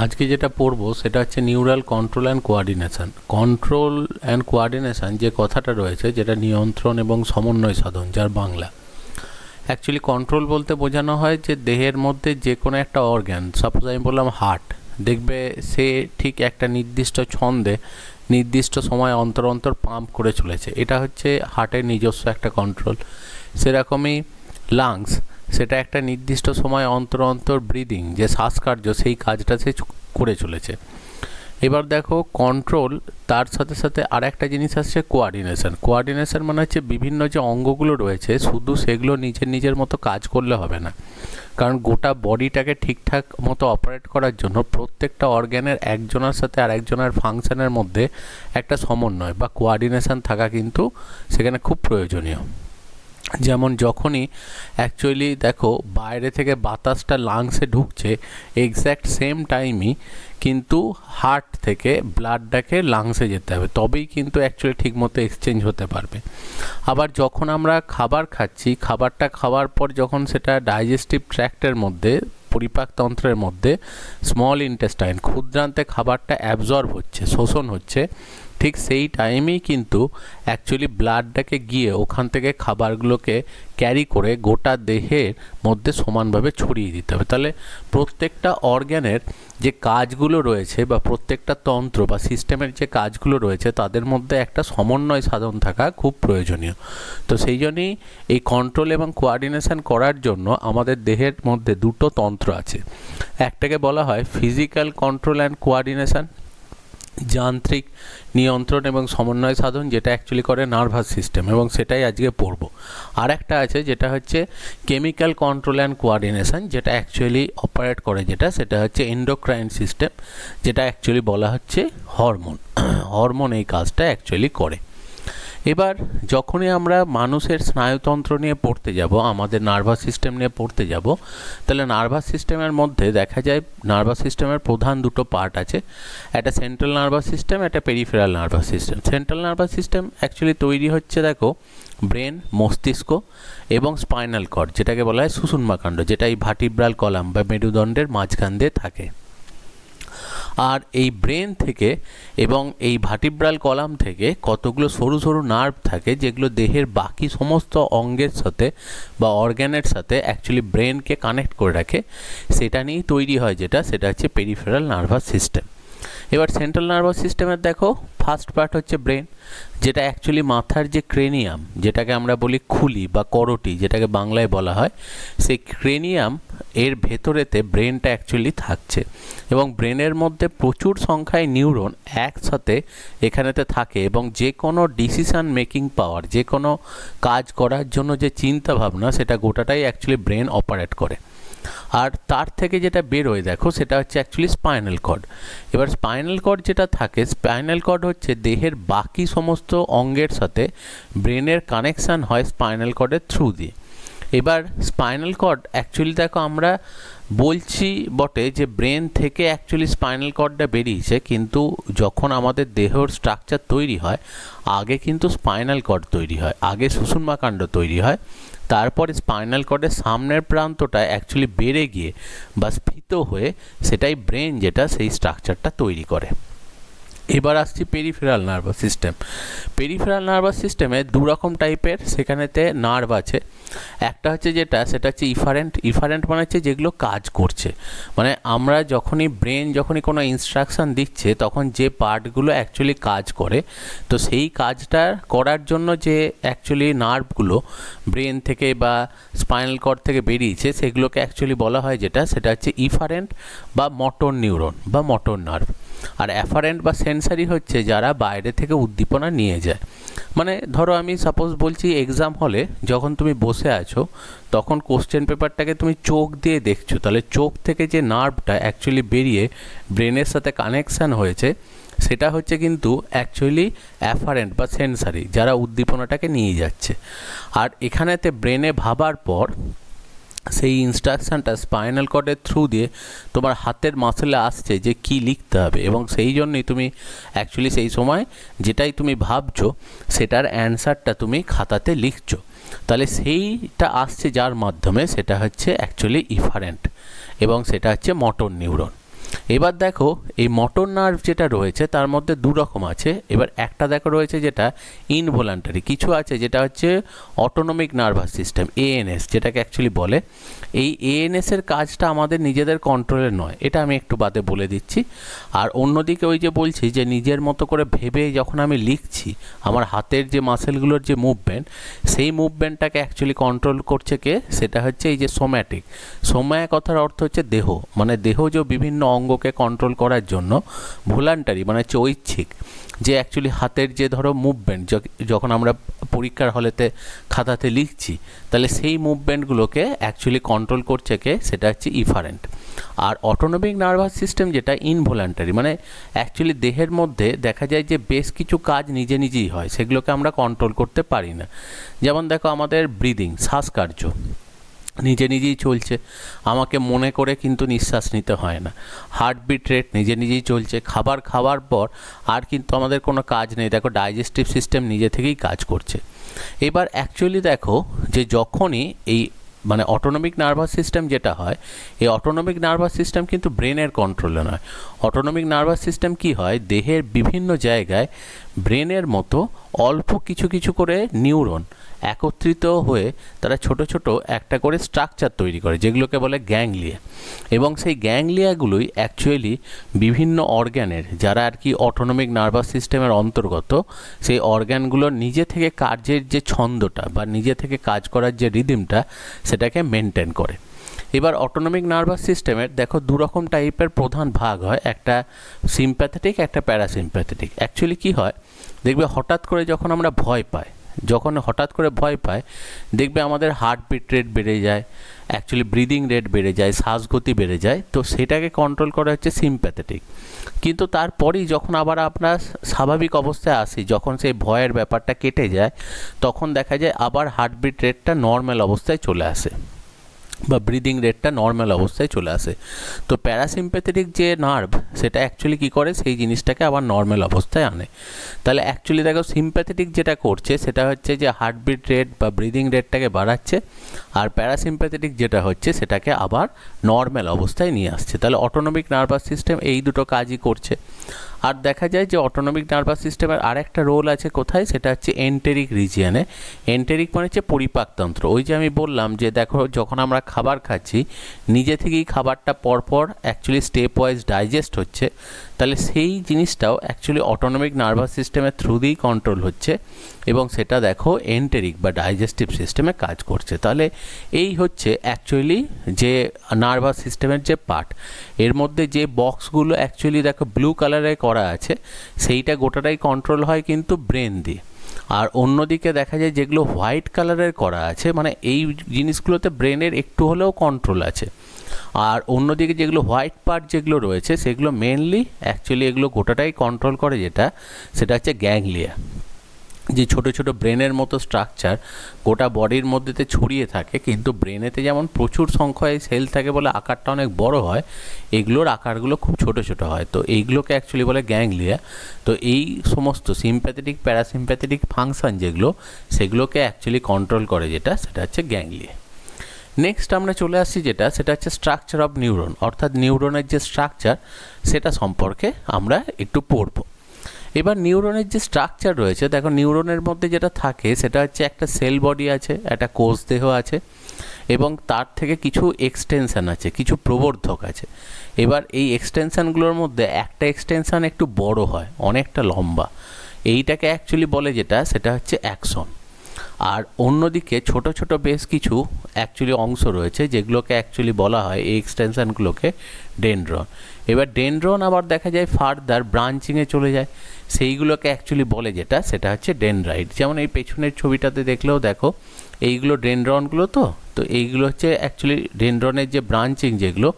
আজকে যেটা পড়বো সেটা হচ্ছে neural control and coordination. Control and coordination যে কথাটা রয়েছে, যেটা নিয়ন্ত্রণ এবং সমন্বয় সাধন, যার বাংলা অ্যাকচুয়ালি কন্ট্রোল বলতে বোঝানো হয় যে দেহের মধ্যে যে কোনো একটা অর্গ্যান, সাপোজ আমি বললাম হার্ট, দেখবে সে ঠিক একটা নির্দিষ্ট ছন্দে নির্দিষ্ট সময় অন্তর অন্তর পাম্প করে চলেছে, এটা হচ্ছে হার্টের নিজস্ব একটা কন্ট্রোল। সেরকমই লাংস, সেটা একটা নির্দিষ্ট সময় অন্তর অন্তর ব্রিদিং, যে শ্বাসকার্য, সেই কাজটা সে করে চলেছে। এবার দেখো কন্ট্রোল, তার সাথে সাথে আর একটা জিনিস আসছে কোয়ার্ডিনেশন। কোয়ার্ডিনেশন মানে হচ্ছে বিভিন্ন যে অঙ্গগুলো রয়েছে শুধু সেগুলো নিজের নিজের মতো কাজ করলে হবে না, কারণ গোটা বডিটাকে ঠিকঠাক মতো অপারেট করার জন্য প্রত্যেকটা অর্গ্যানের একজনের সাথে আর একজনের ফাংশনের মধ্যে একটা সমন্বয় বা কোয়ার্ডিনেশন থাকা কিন্তু সেখানে খুব প্রয়োজনীয়। যেমন যখনই অ্যাকচুয়ালি দেখো বাইরে থেকে বাতাসটা লাংসে ঢুকছে, এক্স্যাক্ট সেম টাইমই কিন্তু হার্ট থেকে ব্লাডটাকে লাংসে যেতে হবে, তবেই কিন্তু অ্যাকচুয়ালি ঠিকমতো এক্সচেঞ্জ হতে পারবে। আবার যখন আমরা খাবার খাচ্ছি, খাবারটা খাওয়ার পর যখন সেটা ডাইজেস্টিভ ট্র্যাক্টের মধ্যে, পরিপাকতন্ত্রের মধ্যে, স্মল ইন্টেস্টাইন, ক্ষুদ্রান্তে খাবারটা অ্যাবজর্ব হচ্ছে, শোষণ হচ্ছে, ঠিক সেই টাইমেই কিন্তু অ্যাকচুয়ালি ব্লাডটাকে গিয়ে ওখান থেকে খাবারগুলোকে ক্যারি করে গোটা দেহের মধ্যে সমানভাবে ছড়িয়ে দিতে হবে। তাহলে প্রত্যেকটা অর্গ্যানের যে কাজগুলো রয়েছে বা প্রত্যেকটা তন্ত্র বা সিস্টেমের যে কাজগুলো রয়েছে তাদের মধ্যে একটা সমন্বয় সাধন থাকা খুব প্রয়োজনীয়। তো সেই জন্যই এই কন্ট্রোল এবং কোয়ার্ডিনেশন করার জন্য আমাদের দেহের মধ্যে দুটো তন্ত্র আছে। একটাকে বলা হয় ফিজিক্যাল কন্ট্রোল অ্যান্ড কোয়ার্ডিনেশন, যান্ত্রিক নিয়ন্ত্রণ এবং সমন্বয় সাধন, যেটা অ্যাকচুয়ালি করে নার্ভাস সিস্টেম, এবং সেটাই আজকে পড়ব। আর একটা আছে যেটা হচ্ছে কেমিক্যাল কন্ট্রোল অ্যান্ড কোয়ার্ডিনেশন, যেটা অ্যাকচুয়ালি অপারেট করে, সেটা হচ্ছে এন্ডোক্রাইন সিস্টেম, যেটা অ্যাকচুয়ালি বলা হচ্ছে হরমোন। হরমোন এই কাজটা অ্যাকচুয়ালি করে। এবার যখনই আমরা মানুষের স্নায়ুতন্ত্র নিয়ে পড়তে যাব, আমাদের নার্ভাস সিস্টেম নিয়ে পড়তে যাব, তাহলে নার্ভাস সিস্টেমের মধ্যে দেখা যায় নার্ভাস সিস্টেমের প্রধান দুটো পার্ট আছে, একটা সেন্ট্রাল নার্ভাস সিস্টেম, একটা peripheral nervous system. Central nervous system actually তৈরি হচ্ছে দেখো ব্রেন, মস্তিষ্ক এবং স্পাইনাল কর্ড, যেটাকে বলা হয় সুষুম্নাকাণ্ড, যেটা এই ভার্টিব্রাল কলাম বা মেরুদণ্ডের মাঝখান দিয়ে থাকে। আর এই ব্রেন থেকে এবং এই ভার্টিব্রাল কলাম থেকে কতগুলো সরু সরু নার্ভ থাকে, যেগুলো দেহের বাকি সমস্ত অঙ্গের সাথে বা অর্গ্যানের সাথে অ্যাকচুয়ালি ব্রেনকে কানেক্ট করে রাখে। সেটা নিয়েই তৈরি হয় সেটা হচ্ছে পেরিফেরাল নার্ভাস সিস্টেম। এবার সেন্ট্রাল নার্ভাস সিস্টেমের দেখো ফার্স্ট পার্ট হচ্ছে ব্রেন, যেটা অ্যাকচুয়ালি মাথার যে ক্রেনিয়াম, যেটাকে আমরা বলি খুলি বা করোটি, যেটাকে বাংলায় বলা হয়, সেই ক্রেনিয়াম এর ভেতরেতে ব্রেনটা অ্যাকচুয়ালি থাকছে, এবং ব্রেনের মধ্যে প্রচুর সংখ্যায় নিউরন একসাথে এখানেতে থাকে, এবং যে কোনো ডিসিশন মেকিং পাওয়ার, যে কোনো কাজ করার জন্য যে চিন্তা ভাবনা, সেটা গোটাটাই অ্যাকচুয়ালি ব্রেন অপারেট করে। আর তার থেকে যেটা বেরোয় দেখো সেটা হচ্ছে অ্যাকচুয়ালি স্পাইনাল কর্ড। এবার স্পাইনাল কর্ড যেটা থাকে, স্পাইনাল কর্ড হচ্ছে দেহের বাকি সমস্ত অঙ্গের সাথে ব্রেনের কানেকশান হয় স্পাইনাল কর্ডের থ্রু দিয়ে। এবার স্পাইনাল কর্ড অ্যাকচুয়ালি দেখো আমরা বলছি বটে যে ব্রেন থেকে অ্যাকচুয়ালি স্পাইনাল কর্ডটা বেরিয়েছে, কিন্তু যখন আমাদের দেহের স্ট্রাকচার তৈরি হয় আগে কিন্তু স্পাইনাল কর্ড তৈরি হয়, আগে সুষুম্নাকাণ্ড তৈরি হয়, তারপরে স্পাইনাল কর্ডের সামনের প্রান্তটা অ্যাকচুয়ালি বেড়ে গিয়ে বা স্ফীত হয়ে সেটাই ব্রেন, যেটা সেই স্ট্রাকচারটা তৈরি করে। এবার আসছি peripheral nervous system. Peripheral nervous সিস্টেমে দু রকম টাইপের সেখানেতে নার্ভ আছে। একটা হচ্ছে সেটা হচ্ছে ইফারেন্ট। ইফারেন্ট মানে হচ্ছে যেগুলো কাজ করছে, মানে আমরা যখনই কোনো ইনস্ট্রাকশান দিচ্ছে তখন যে পার্টগুলো অ্যাকচুয়ালি কাজ করে, তো সেই কাজটা করার জন্য যে অ্যাকচুয়ালি নার্ভগুলো ব্রেন থেকে বা স্পাইনাল কর্ড থেকে বেরিয়েছে, সেগুলোকে অ্যাকচুয়ালি বলা হয় সেটা হচ্ছে ইফারেন্ট বা মোটর নিউরন বা মোটর নার্ভ। আর অ্যাফারেন্ট বা সেন্সারি হচ্ছে যারা বাইরে থেকে উদ্দীপনা নিয়ে যায়। মানে ধরো আমি সাপোজ বলছি, এক্সাম হলে যখন তুমি বসে আছো তখন কোশ্চেন পেপারটাকে তুমি চোখ দিয়ে দেখছো, তাহলে চোখ থেকে যে নার্ভটা অ্যাকচুয়ালি বেরিয়ে ব্রেনের সাথে কানেকশান হয়েছে, সেটা হচ্ছে কিন্তু অ্যাকচুয়ালি অ্যাফারেন্ট বা সেন্সারি, যারা উদ্দীপনাটাকে নিয়ে যাচ্ছে। আর এখানেতে ব্রেনে ভাবার পর সেই ইনস্ট্রাকশানটা স্পাইনাল কর্ডের থ্রু দিয়ে তোমার হাতের মাসেলে আসছে যে কি লিখতে হবে, এবং সেই জন্যই তুমি অ্যাকচুয়ালি সেই সময় যেটাই তুমি ভাবছো সেটার অ্যান্সারটা তুমি খাতাতে লিখছো। তাহলে সেইটা আসছে যার মাধ্যমে, সেটা হচ্ছে অ্যাকচুয়ালি ইফারেন্ট, এবং সেটা হচ্ছে মোটর নিউরন। এবার দেখো এই মোটর নার্ভ যেটা রয়েছে তার মধ্যে দু রকম আছে। এবার একটা দেখো রয়েছে যেটা ইনভলান্টারি, কিছু আছে যেটা হচ্ছে অটোনমিক নার্ভাস সিস্টেম, এএনএস যেটাকে অ্যাকচুয়ালি বলে। এই এএনএস এর কাজটা আমাদের নিজেদের কন্ট্রোলে নয়, এটা আমি একটু বাদে বলে দিচ্ছি। আর অন্যদিকে ওই যে বলছি যে নিজের মতো করে ভেবে যখন আমি লিখছি, আমার হাতের যে মাসেলগুলোর যে মুভমেন্ট, সেই মুভমেন্টটাকে অ্যাকচুয়ালি কন্ট্রোল করছে কে, সেটা হচ্ছে এই যে সোম্যাটিক। সোম্যায়া কথার অর্থ হচ্ছে দেহ, মানে দেহ যে বিভিন্ন অঙ্গকে কন্ট্রোল করার জন্য ভলান্টারি মানে হচ্ছে ঐচ্ছিক, যে অ্যাকচুয়ালি হাতের যে ধরো মুভমেন্ট যখন আমরা পরীক্ষার হলেতে খাতাতে লিখছি, তাহলে সেই মুভমেন্টগুলোকে অ্যাকচুয়ালি কন্ট্রোল করছে কে, সেটা হচ্ছে ইফারেন্ট। আর অটোনমিক নার্ভাস সিস্টেম যেটা ইনভলান্টারি, মানে অ্যাকচুয়ালি দেহের মধ্যে দেখা যায় যে বেশ কিছু কাজ নিজে নিজেই হয়, সেগুলোকে আমরা কন্ট্রোল করতে পারি না। যেমন দেখো আমাদের ব্রিদিং, শ্বাসকার্য নিজে নিজেই চলছে, আমাকে মনে করে কিন্তু নিঃশ্বাস নিতে হয় না। হার্টবিট রেট নিজে নিজেই চলছে, খাবার খাওয়ার পর আর কিন্তু আমাদের কোনো কাজ নেই, দেখো ডাইজেস্টিভ সিস্টেম নিজে থেকেই কাজ করছে। এবার অ্যাকচুয়ালি দেখো যে যখনই এই মানে অটোনমিক নার্ভাস সিস্টেম যেটা হয়, এই অটোনমিক নার্ভাস সিস্টেম কিন্তু ব্রেনের কন্ট্রোলে নয়। অটোনমিক নার্ভাস সিস্টেম কি হয়, দেহের বিভিন্ন জায়গায় ব্রেনের মতো অল্প কিছু কিছু করে নিউরন একত্রিত হয়ে তারা ছোট ছোট একটা করে স্ট্রাকচার তৈরি করে, যেগুলোকে বলে গ্যাংলিয়া। এবং সেই গ্যাংলিয়াগুলোই অ্যাকচুয়ালি বিভিন্ন অর্গ্যানের, যারা আর কি অটোনমিক নার্ভাস সিস্টেমের অন্তর্গত, সেই অর্গ্যানগুলোর নিজে থেকে কার্যের যে ছন্দটা বা নিজে থেকে কাজ করার যে রিদিমটা, সেটাকে মেনটেন করে। এবার অটোনমিক নার্ভাস সিস্টেমের দেখো দু রকম টাইপের প্রধান ভাগ হয়, একটা সিম্প্যাথেটিক, একটা প্যারাসিম্প্যাথেটিক। অ্যাকচুয়ালি কি হয়, দেখবে হঠাৎ করে যখন আমরা ভয় পাই, যখন হঠাৎ করে ভয় পায়, দেখবে আমাদের হার্টবিট রেট বেড়ে যায়, অ্যাকচুয়ালি ব্রিদিং রেট বেড়ে যায়, শ্বাসগতি বেড়ে যায়, তো সেটাকে কন্ট্রোল করা হচ্ছে সিম্প্যাথেটিক। কিন্তু তারপরেই যখন আবার আপনার স্বাভাবিক অবস্থায় আসি, যখন সেই ভয়ের ব্যাপারটা কেটে যায়, তখন দেখা যায় আবার হার্টবিট রেটটা নর্মাল অবস্থায় চলে আসে বা ব্রিদিং রেটটা নর্মাল অবস্থায় চলে আসে। তো প্যারাসিম্প্যাথেটিক যে নার্ভ, সেটা অ্যাকচুয়ালি কী করে, সেই জিনিসটাকে আবার নর্মাল অবস্থায় আনে। তাহলে অ্যাকচুয়ালি দেখো সিম্প্যাথেটিক যেটা করছে সেটা হচ্ছে যে হার্টবিট রেট বা ব্রিদিং রেটটাকে বাড়াচ্ছে, আর প্যারাসিম্প্যাথেটিক যেটা হচ্ছে সেটাকে আবার নর্মাল অবস্থায় নিয়ে আসছে। তাহলে অটোনমিক নার্ভাস সিস্টেম এই দুটো কাজই করছে। আর দেখা যায় যে অটোনমিক নার্ভাস সিস্টেমের আরেকটা রোল আছে কোথায়, সেটা হচ্ছে এন্টেরিক রিজিয়নে। এন্টেরিক মানে হচ্ছে পরিপাকতন্ত্র। ওই যে আমি বললাম যে দেখো যখন আমরা খাবার খাচ্ছি, নিজে থেকেই খাবারটা পরপর অ্যাকচুয়ালি স্টেপ ওয়াইজ ডাইজেস্ট হচ্ছে, তাহলে সেই জিনিসটাও অ্যাকচুয়ালি অটোনমিক নার্ভাস সিস্টেমের থ্রু দিয়েই কন্ট্রোল হচ্ছে, এবং সেটা দেখো এন্টেরিক বা ডাইজেস্টিভ সিস্টেমে কাজ করছে। তাহলে এই হচ্ছে অ্যাকচুয়ালি যে নার্ভাস সিস্টেমের যে পার্ট। এর মধ্যে যে বক্সগুলো অ্যাকচুয়ালি দেখো ব্লু কালারে করা আছে, সেইটা গোটাটাই কন্ট্রোল হয় কিন্তু ব্রেন দিয়ে। আর অন্যদিকে দেখা যায় যেগুলো হোয়াইট কালারের করা আছে, মানে এই জিনিসগুলোতে ব্রেনের একটু হলেও কন্ট্রোল আছে। আর অন্যদিকে যেগুলো হোয়াইট পার্ট যেগুলো রয়েছে, সেগুলো মেনলি অ্যাকচুয়ালি এগুলো গোটাটাই কন্ট্রোল করে, যেটা সেটা হচ্ছে গ্যাংলিয়া। যে ছোট ছোট ব্রেনের মতো স্ট্রাকচার গোটা বডির মধ্যেতে ছড়িয়ে থাকে, কিন্তু ব্রেনেতে যেমন প্রচুর সংখ্যায় সেল থাকে বলে আকারটা অনেক বড় হয়, এগুলোর আকারগুলো খুব ছোট ছোট হয়। তো এইগুলোকে অ্যাকচুয়ালি বলে গ্যাংলিয়া। তো এই সমস্ত সিম্প্যাথেটিক প্যারাসিম্প্যাথেটিক ফাংশন যেগুলো, সেগুলোকে অ্যাকচুয়ালি কন্ট্রোল করে, যেটা সেটা হচ্ছে গ্যাংলিয়া। নেক্সট আমরা চলে আসছি যেটা, সেটা হচ্ছে স্ট্রাকচার অফ নিউরন, অর্থাৎ নিউরনের যে স্ট্রাকচার, সেটা সম্পর্কে আমরা একটু পড়ব। এবার নিউরনের যে স্ট্রাকচার রয়েছে, দেখো নিউরনের মধ্যে যেটা থাকে সেটা হচ্ছে একটা সেল বডি আছে, একটা কোষ দেহ আছে, এবং তার থেকে কিছু এক্সটেনশান আছে, কিছু প্রবর্ধক আছে। এবার এই এক্সটেনশানগুলোর মধ্যে একটা এক্সটেনশান একটু বড় হয়, অনেকটা লম্বা, এইটাকে অ্যাকচুয়ালি বলে যেটা, সেটা হচ্ছে অ্যাক্সন। আর অন্যদিকে ছোট ছোট বেশ কিছু অ্যাকচুয়ালি অংশ রয়েছে, যেগুলোকে অ্যাকচুয়ালি বলা হয় এই এক্সটেনশানগুলোকে ডেনড্রন। এবার ডেনড্রন আবার দেখা যায় ফার্দার ব্রাঞ্চিংয়ে চলে যায়, সেইগুলোকে অ্যাকচুয়ালি বলে যেটা, সেটা হচ্ছে ডেনড্রাইট। যেমন এই পেছনের ছবিটাতে দেখলেও দেখো এইগুলো ডেনড্রনগুলো, তো এইগুলো হচ্ছে অ্যাকচুয়ালি ডেনড্রনের যে ব্রাঞ্চিং যেগুলো,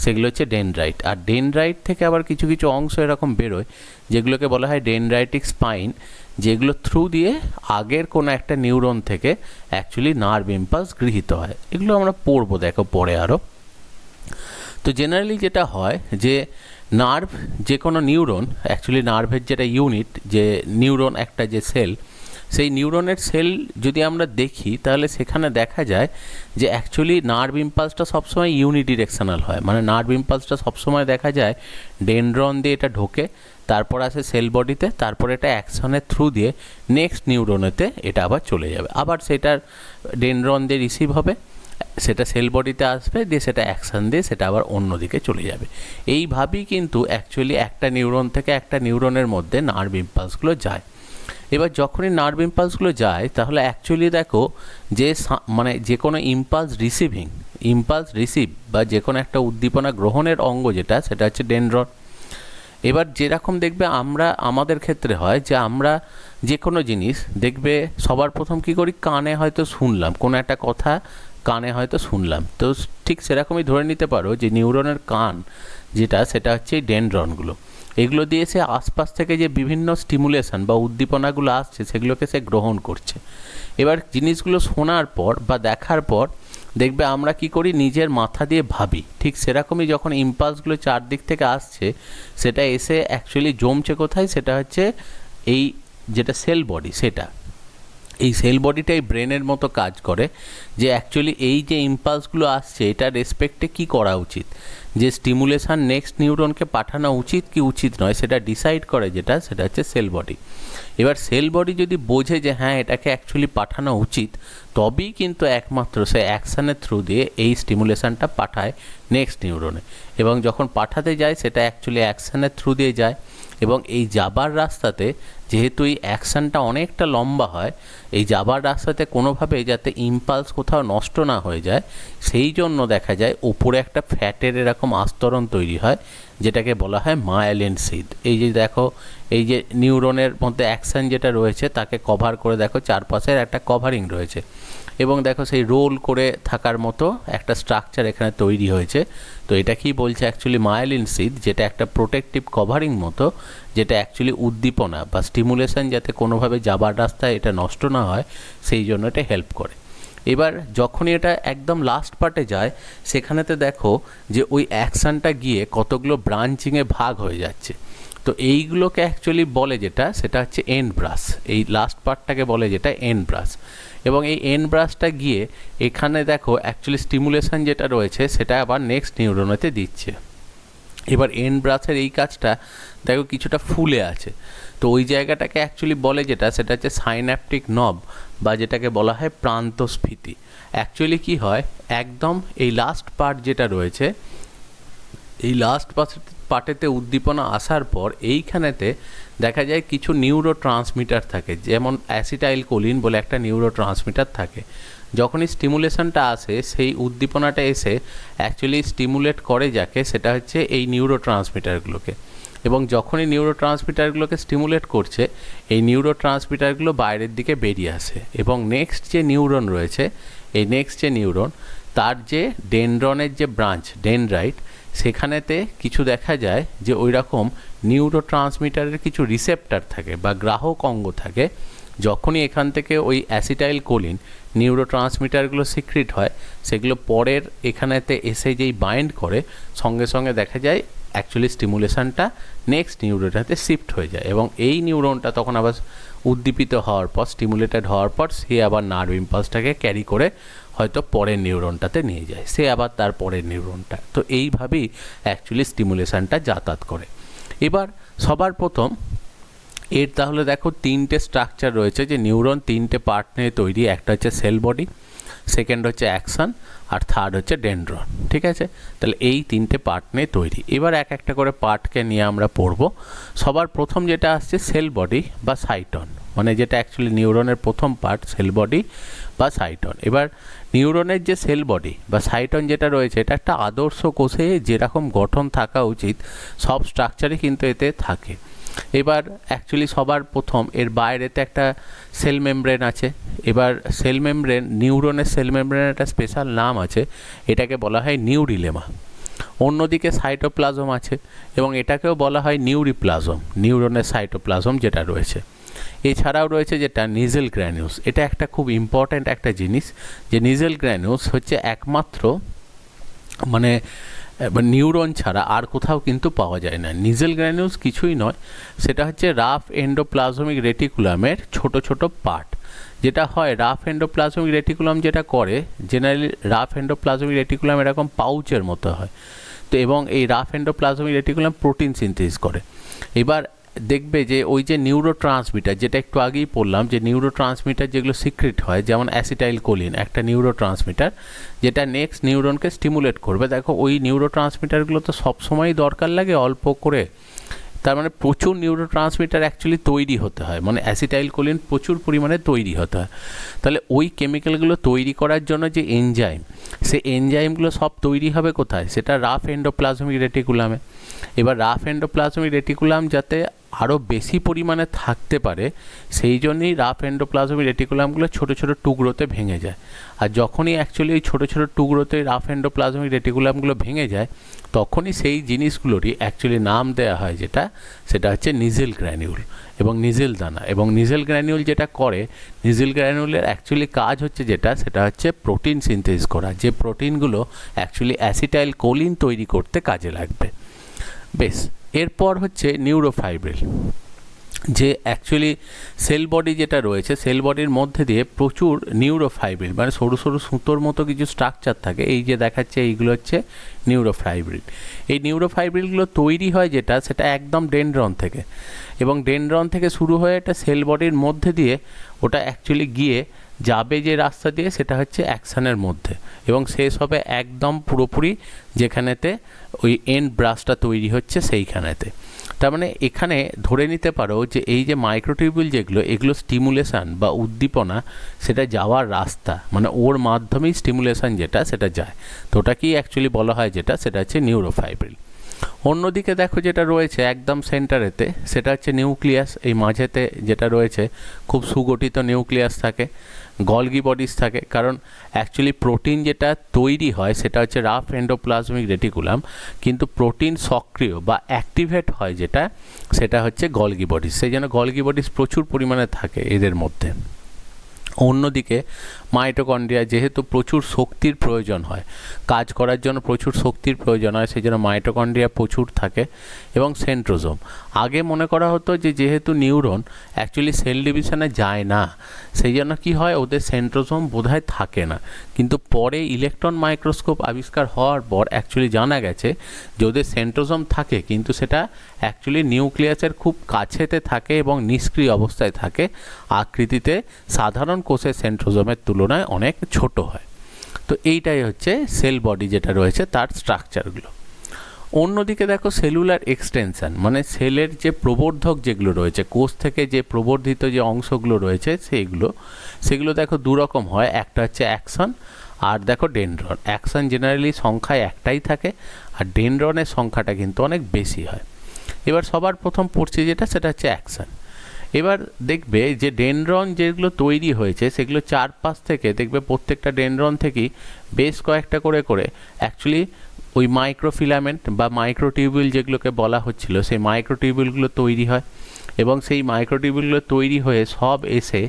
সেগুলো হচ্ছে ডেনড্রাইট। আর ডেনড্রাইট থেকে আবার কিছু কিছু অংশ এরকম বেরোয়, যেগুলোকে বলা হয় ডেনড্রাইটিক স্পাইন, যেগুলো থ্রু দিয়ে আগের কোনো একটা নিউরন থেকে অ্যাকচুয়ালি নার্ভ ইম্পালস গৃহীত হয়। এগুলো আমরা পড়বো দেখো পরে আরও। তো জেনারেলি যেটা হয় যে নার্ভ, যে কোনো নিউরন অ্যাকচুয়ালি নার্ভের যেটা ইউনিট, যে নিউরন একটা যে সেল, সেই নিউরনের সেল যদি আমরা দেখি তাহলে সেখানে দেখা যায় যে অ্যাকচুয়ালি নার্ভ ইম্পালসটা সবসময় ইউনিডিরেকশনাল হয়, মানে নার্ভ ইম্পালসটা সবসময় দেখা যায় ডেনড্রন দিয়ে এটা ঢোকে, তারপর আসে সেল বডিতে, তারপর এটা অ্যাকশনের থ্রু দিয়ে নেক্সট নিউরনেতে এটা আবার চলে যাবে, আবার সেটার ডেনড্রন দিয়ে রিসিভ হবে, সেটা সেল বডিতে আসবে, দিয়ে সেটা অ্যাকশন দিয়ে সেটা আবার অন্যদিকে চলে যাবে। এইভাবেই কিন্তু অ্যাকচুয়ালি একটা নিউরন থেকে একটা নিউরনের মধ্যে নার্ভ ইম্পালসগুলো যায়। এবার যখনই নার্ভ ইম্পালসগুলো যায় তাহলে অ্যাকচুয়ালি দেখো যে মানে যে কোনো ইম্পালস রিসিভ বা যে কোনো একটা উদ্দীপনা গ্রহণের অঙ্গ যেটা, সেটা হচ্ছে ডেনড্রন। এবার যেরকম দেখবে আমাদের ক্ষেত্রে হয় যে আমরা যে কোনো জিনিস দেখবে সবার প্রথম কী করি, কানে হয়তো শুনলাম কোনো একটা কথা, কানে হয়তো শুনলাম, তো ঠিক সেরকমই ধরে নিতে পারো যে নিউরনের কান যেটা, সেটা হচ্ছে এই ডেনড্রনগুলো। এগুলো দিয়ে সে আশপাশ থেকে যে বিভিন্ন স্টিমুলেশন বা উদ্দীপনাগুলো আসছে সেগুলোকে সে গ্রহণ করছে। এবার জিনিসগুলো শোনার পর বা দেখার পর দেখবে আমরা কি করি, নিজের মাথা দিয়ে ভাবি, ঠিক সেরকমই যখন ইম্পালসগুলো চারদিক থেকে আসছে সেটা এসে অ্যাকচুয়ালি জমছে কোথায়, সেটা হচ্ছে এই যেটা সেল বডি, সেটা এই সেল বডিটাই ব্রেনের মতো কাজ করে, যে অ্যাকচুয়ালি এই যে ইম্পালসগুলো আসছে এটা রেসপেক্টে কি করা উচিত, যে স্টিমুলেশন নেক্সট নিউরনকে পাঠানো উচিত কি উচিত নয় সেটা ডিসাইড করে যেটা, সেটা হচ্ছে সেল বডি। এবার সেল বডি যদি বোঝে যে হ্যাঁ এটাকে অ্যাকচুয়ালি পাঠানো উচিত, তবেই কিন্তু একমাত্র সে অ্যাকশনের থ্রু দিয়ে এই স্টিমুলেশনটা পাঠায় নেক্সট নিউরনে, এবং যখন পাঠাতে যায় সেটা অ্যাকচুয়ালি অ্যাকশনের থ্রু দিয়ে যায়। এবং এই যাবার রাস্তাতে যেহেতু এই অ্যাকশনটা অনেকটা লম্বা হয়, এই যাবার রাস্তাতে কোনোভাবে যাতে ইম্পালস কোথাও নষ্ট না হয়ে যায় সেই জন্য দেখা যায় ওপরে একটা ফ্যাটের এরকম আস্তরণ তৈরি হয়, যেটাকে বলা হয় মায়েলিন সিদ। এই যে দেখো এই যে নিউরনের মধ্যে অ্যাকশন যেটা রয়েছে তাকে কভার করে দেখো চারপাশের একটা কভারিং রয়েছে, এবং দেখো সেই রোল করে থাকার মতো একটা স্ট্রাকচার এখানে তৈরি হয়েছে। তো এটা কি বলছে, অ্যাকচুয়ালি মায়েলিন সিদ, যেটা একটা প্রোটেক্টিভ কভারিং মতো, যেটা অ্যাকচুয়ালি উদ্দীপনা বা স্টিমুলেশন যাতে কোনোভাবে যাবার রাস্তায় এটা নষ্ট না হয় সেই জন্য এটা হেল্প করে। এবার যখনই এটা একদম লাস্ট পার্টে যায় সেখানেতে দেখো যে ওই অ্যাকশনটা গিয়ে কতগুলো ব্রাঞ্চিংয়ে ভাগ হয়ে যাচ্ছে। তো এইগুলোকে অ্যাকচুয়ালি বলে যেটা, সেটা হচ্ছে এন্ড ব্রাশ, এই লাস্ট পার্টটাকে বলে যেটা এন্ড ব্রাশ। এবং এই এন্ড ব্রাশটা গিয়ে এখানে দেখো অ্যাকচুয়ালি স্টিমুলেশন যেটা রয়েছে সেটা আবার নেক্সট নিউরনেতে দিচ্ছে। এবার এন্ড ব্রাশের এই কাজটা দেখো কিছুটা ফুলে আছে, তো ওই জায়গাটাকে অ্যাকচুয়ালি বলে যেটা, সেটা হচ্ছে সাইন্যাপটিক নব, বা যেটাকে বলা হয় প্রান্তস্ফীতি। অ্যাকচুয়ালি কি হয়, একদম এই লাস্ট পার্ট যেটা রয়েছে, এই লাস্ট পার্টেতে উদ্দীপনা আসার পর এইখানেতে দেখা যায় কিছু নিউরো ট্রান্সমিটার থাকে, যেমন অ্যাসিটাইল কোলিন বলে একটা নিউরো ট্রান্সমিটার থাকে। যখনই স্টিমুলেশনটা আসে সেই উদ্দীপনাটা এসে অ্যাকচুয়ালি স্টিমুলেট করে যাকে, সেটা হচ্ছে এই নিউরো ট্রান্সমিটারগুলোকে। এবং যখনই নিউরো ট্রান্সমিটারগুলোকে স্টিমুলেট করছে এই নিউরো ট্রান্সমিটারগুলো বাইরের দিকে বেরিয়ে আসে, এবং নেক্সট যে নিউরন রয়েছে, এই নেক্সট যে নিউরন তার যে ডেনড্রনের যে ব্রাঞ্চ ডেনড্রাইট, সেখানেতে কিছু দেখা যায় যে ওই রকম নিউরো ট্রান্সমিটারের কিছু রিসেপ্টার থাকে বা গ্রাহক অঙ্গ থাকে। যখনই এখান থেকে ওই অ্যাসিটাইল কোলিন নিউরো ট্রান্সমিটারগুলো সিক্রিট হয়, সেগুলো পরের এখানেতে এসে যেই বাইন্ড করে সঙ্গে সঙ্গে দেখা যায় অ্যাকচুয়ালি স্টিমুলেশনটা নেক্সট নিউরনটাতে শিফট হয়ে যায়, এবং এই নিউরনটা তখন আবার উদ্দীপিত হওয়ার পর, স্টিমুলেটেড হওয়ার পর সে আবার নার্ভ ইম্পালসটাকে ক্যারি করে হয়তো পরের নিউরনটাতে নিয়ে যায়, সে আবার তার পরের নিউরনটা। তো এইভাবেই অ্যাকচুয়ালি স্টিমুলেশনটা যাতায়াত করে। এবার সবার প্রথম এর তাহলে দেখো তিনটে স্ট্রাকচার রয়েছে, যে নিউরন তিনটে পার্ট নিয়ে তৈরি, একটা হচ্ছে সেল বডি, সেকেন্ড হচ্ছে অ্যাকশন, আর থার্ড হচ্ছে ডেনড্রন। ঠিক আছে, তাহলে এই তিনটে পার্ট নিয়ে তৈরি। এবার এক একটা করে পার্টকে নিয়ে আমরা পড়ব। সবার প্রথম যেটা আসছে সেল বডি বা সাইটন, মানে যেটা অ্যাকচুয়ালি নিউরনের প্রথম পার্ট, সেল বডি বা সাইটন। এবার নিউরনের যে সেল বডি বা সাইটন যেটা রয়েছে, এটা একটা আদর্শ কোষে যেরকম গঠন থাকা উচিত সব স্ট্রাকচারই কিন্তু এতে থাকে। এবার অ্যাকচুয়ালি সবার প্রথম এর বাইরেতে একটা সেল মেমব্রেন আছে। এবার সেল মেমব্রেন, নিউরনের সেল মেমব্রেনের একটা স্পেশাল নাম আছে, এটাকে বলা হয় নিউরিলেমা। অন্যদিকে সাইটোপ্লাজম আছে, এবং এটাকেও বলা হয় নিউরিপ্লাজম, নিউরনের সাইটোপ্লাজম যেটা রয়েছে। এছাড়াও রয়েছে যেটা নিজেল গ্র্যানিউস। এটা একটা খুব ইম্পর্ট্যান্ট একটা জিনিস, যে নিজেল গ্র্যানিউস হচ্ছে একমাত্র মানে এবার নিউরন ছাড়া আর কোথাও কিন্তু পাওয়া যায় না। নিজেল গ্র্যানিউলস কিছুই নয়, সেটা হচ্ছে রাফ এন্ডোপ্লাজমিক রেটিকুলামের ছোট ছোট পার্ট। যেটা হয় রাফ এন্ডোপ্লাজমিক রেটিকুলাম যেটা করে জেনারেলি রাফ এন্ডোপ্লাজমিক রেটিকুলাম এরকম পাউচের মতো হয়। তো এবং এই rough endoplasmic reticulum protein synthesis করে। এবার দেখবে যে ওই যে নিউরো ট্রান্সমিটার, যেটা একটু আগেই বললাম যে নিউরো ট্রান্সমিটার যেগুলো সিক্রেট হয়, যেমন অ্যাসিটাইল কোলিন একটা নিউরো ট্রান্সমিটার যেটা নেক্সট নিউরনকে স্টিমুলেট করবে। দেখো ওই নিউরো ট্রান্সমিটারগুলো তো সবসময়ই দরকার লাগে অল্প করে, তার মানে প্রচুর নিউরো ট্রান্সমিটার অ্যাকচুয়ালি তৈরি হতে হয়, মানে অ্যাসিটাইল কোলিন প্রচুর পরিমাণে তৈরি হতে হয়। তাহলে ওই কেমিক্যালগুলো তৈরি করার জন্য যে এনজাইম, সেই এনজাইমগুলো সব তৈরি হবে কোথায়? সেটা রাফ এন্ডোপ্লাজমিক রেটিকুলামে। এবার রাফ এন্ডোপ্লাজমিক রেটিকুলাম যাতে আরও বেশি পরিমাণে থাকতে পারে সেই জন্যই রাফ এন্ডোপ্লাজমিক রেটিকুলামগুলো ছোটো ছোটো টুকরোতে ভেঙে যায়। আর যখনই অ্যাকচুয়ালি ওই ছোটো ছোটো টুকরোতে রাফ এন্ডোপ্লাজমিক রেটিকুলামগুলো ভেঙে যায় তখনই সেই জিনিসগুলোরই অ্যাকচুয়ালি নাম দেওয়া হয়, যেটা সেটা হচ্ছে নিজেল গ্র্যানিউল এবং নিজেল দানা। এবং নিজেল গ্র্যানিউল যেটা করে, নিজেল গ্র্যানিউলের অ্যাকচুয়ালি কাজ হচ্ছে যেটা, সেটা হচ্ছে প্রোটিন সিনথেসিস করা, যে প্রোটিনগুলো অ্যাকচুয়ালি অ্যাসিটাইল কোলিন তৈরি করতে কাজে লাগবে। বেশ, এরপর হচ্ছে নিউরোফাইব্রিল, যে অ্যাকচুয়ালি সেল বডি যেটা রয়েছে সেল বডির মধ্যে দিয়ে প্রচুর নিউরোফাইব্রিল মানে সরু সরু সুতোর মতো কিছু স্ট্রাকচার থাকে। এই যে দেখাচ্ছে এইগুলো হচ্ছে নিউরোফাইব্রিল। এই নিউরোফাইব্রিলগুলো তৈরি হয় যেটা, সেটা একদম ডেনড্রন থেকে, এবং ডেনড্রন থেকে শুরু হয়ে এটা সেল বডির মধ্যে দিয়ে ওটা অ্যাকচুয়ালি গিয়ে যাবে যে রাস্তা দিয়ে, সেটা হচ্ছে অ্যাকশনের মধ্যে, এবং শেষ হবে একদম পুরোপুরি যেখানেতে ওই এন্ড ব্রাশটা তৈরি হচ্ছে সেইখানেতে। তার মানে এখানে ধরে নিতে পারো যে এই যে মাইক্রোটিউবিউল যেগুলো, এগুলো স্টিমুলেশান বা উদ্দীপনা সেটা যাওয়ার রাস্তা, মানে ওর মাধ্যমেই স্টিমুলেশান যেটা সেটা যায়। তো ওটাকেই অ্যাকচুয়ালি বলা হয় যেটা, সেটা হচ্ছে নিউরোফাইব্রিল। অন্যদিকে দেখো যেটা রয়েছে একদম সেন্টারেতে, সেটা হচ্ছে নিউক্লিয়াস। এই মাঝেতে যেটা রয়েছে খুব সুগঠিত নিউক্লিয়াস থাকে, গলগি বডিস থাকে, কারণ অ্যাকচুয়ালি প্রোটিন যেটা তৈরি হয় সেটা হচ্ছে রাফ এন্ডোপ্লাজমিক রেটিকুলাম, কিন্তু প্রোটিন সক্রিয় বা অ্যাক্টিভেট হয় যেটা, সেটা হচ্ছে গলগি বডিস। সেই জন্য গলগি বডিস প্রচুর পরিমাণে থাকে এদের মধ্যে। অন্যদিকে মাইটোকন্ড্রিয়া, যেহেতু প্রচুর শক্তির প্রয়োজন হয়, কাজ করার জন্য প্রচুর শক্তির প্রয়োজন হয়, সেই জন্য মাইটোকন্ড্রিয়া প্রচুর থাকে। এবং সেন্ট্রোজোম, আগে মনে করা হতো যে যেহেতু নিউরন অ্যাকচুয়ালি সেল ডিভিশনে যায় না, সেই জন্য কী হয় ওদের সেন্ট্রোজোম বোধহয় থাকে না, কিন্তু পরে ইলেকট্রন মাইক্রোস্কোপ আবিষ্কার হওয়ার পর অ্যাকচুয়ালি জানা গেছে যে ওদের সেন্ট্রোজোম থাকে, কিন্তু সেটা অ্যাকচুয়ালি নিউক্লিয়াসের খুব কাছেতে থাকে এবং নিষ্ক্রিয় অবস্থায় থাকে, আকৃতিতে সাধারণ কোষের সেন্ট্রোজোমের তুলনায় অনেক ছোট হয়। তো এইটাই হচ্ছে সেল বডি যেটা রয়েছে তার স্ট্রাকচারগুলো। অন্যদিকে দেখো সেলুলার এক্সটেনশন, মানে সেলের যে প্রবর্ধক যেগুলো রয়েছে, কোষ থেকে যে প্রবর্ধিত যে অংশগুলো রয়েছে সেগুলো দেখো দুরকম হয়, একটা হচ্ছে অ্যাকশন আর দেখো ডেনড্রন। অ্যাকশন জেনারেলি সংখ্যায় একটাই থাকে, আর ডেনড্রনের সংখ্যাটা কিন্তু অনেক বেশি হয়। এবার সবার প্রথম পড়ছে যেটা, সেটা হচ্ছে অ্যাকশন। এবার দেখবে যে ডেনড্রন যেগুলো তৈরি হয়েছে সেগুলো চারপাশ থেকে দেখবে প্রত্যেকটা ডেনড্রন থেকেই বেশ কয়েকটা করে করে অ্যাকচুয়ালি ওই মাইক্রোফিলামেন্ট বা মাইক্রোটিউবিউল যেগুলোকে বলা হচ্ছিল, সেই মাইক্রোটিউবিউলগুলো তৈরি হয়, এবং সেই মাইক্রোটিউবিউলগুলো তৈরি হয়ে সব এসে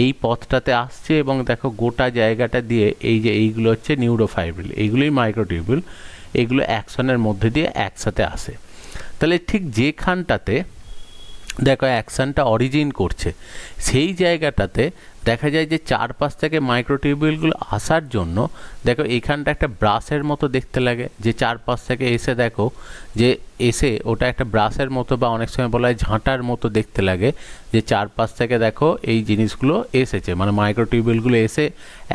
এই পথটাতে আসছে, এবং দেখো গোটা জায়গাটা দিয়ে এই যে এইগুলো হচ্ছে নিউরোফাইব্রিল, এইগুলোই মাইক্রোটিউবিউল, এগুলো অ্যাকশনের মধ্যে দিয়ে একসাথে আসে। তাহলে ঠিক যেখানটাতে দেখো অ্যাকশনটা অরিজিন করছে সেই জায়গাটাতে দেখা যায় যে চারপাশ থেকে মাইক্রোটিউবিউলগুলো আসার জন্য দেখো এখানটা একটা ব্রাশের মতো দেখতে লাগে, যে চারপাশ থেকে এসে দেখো যে এসে ওটা একটা ব্রাশের মতো বা অনেক সময় বলা হয় ঝাঁটার মতো দেখতে লাগে, যে চারপাশ থেকে দেখো এই জিনিসগুলো এসেছে, মানে মাইক্রোটিউবিউলগুলো এসে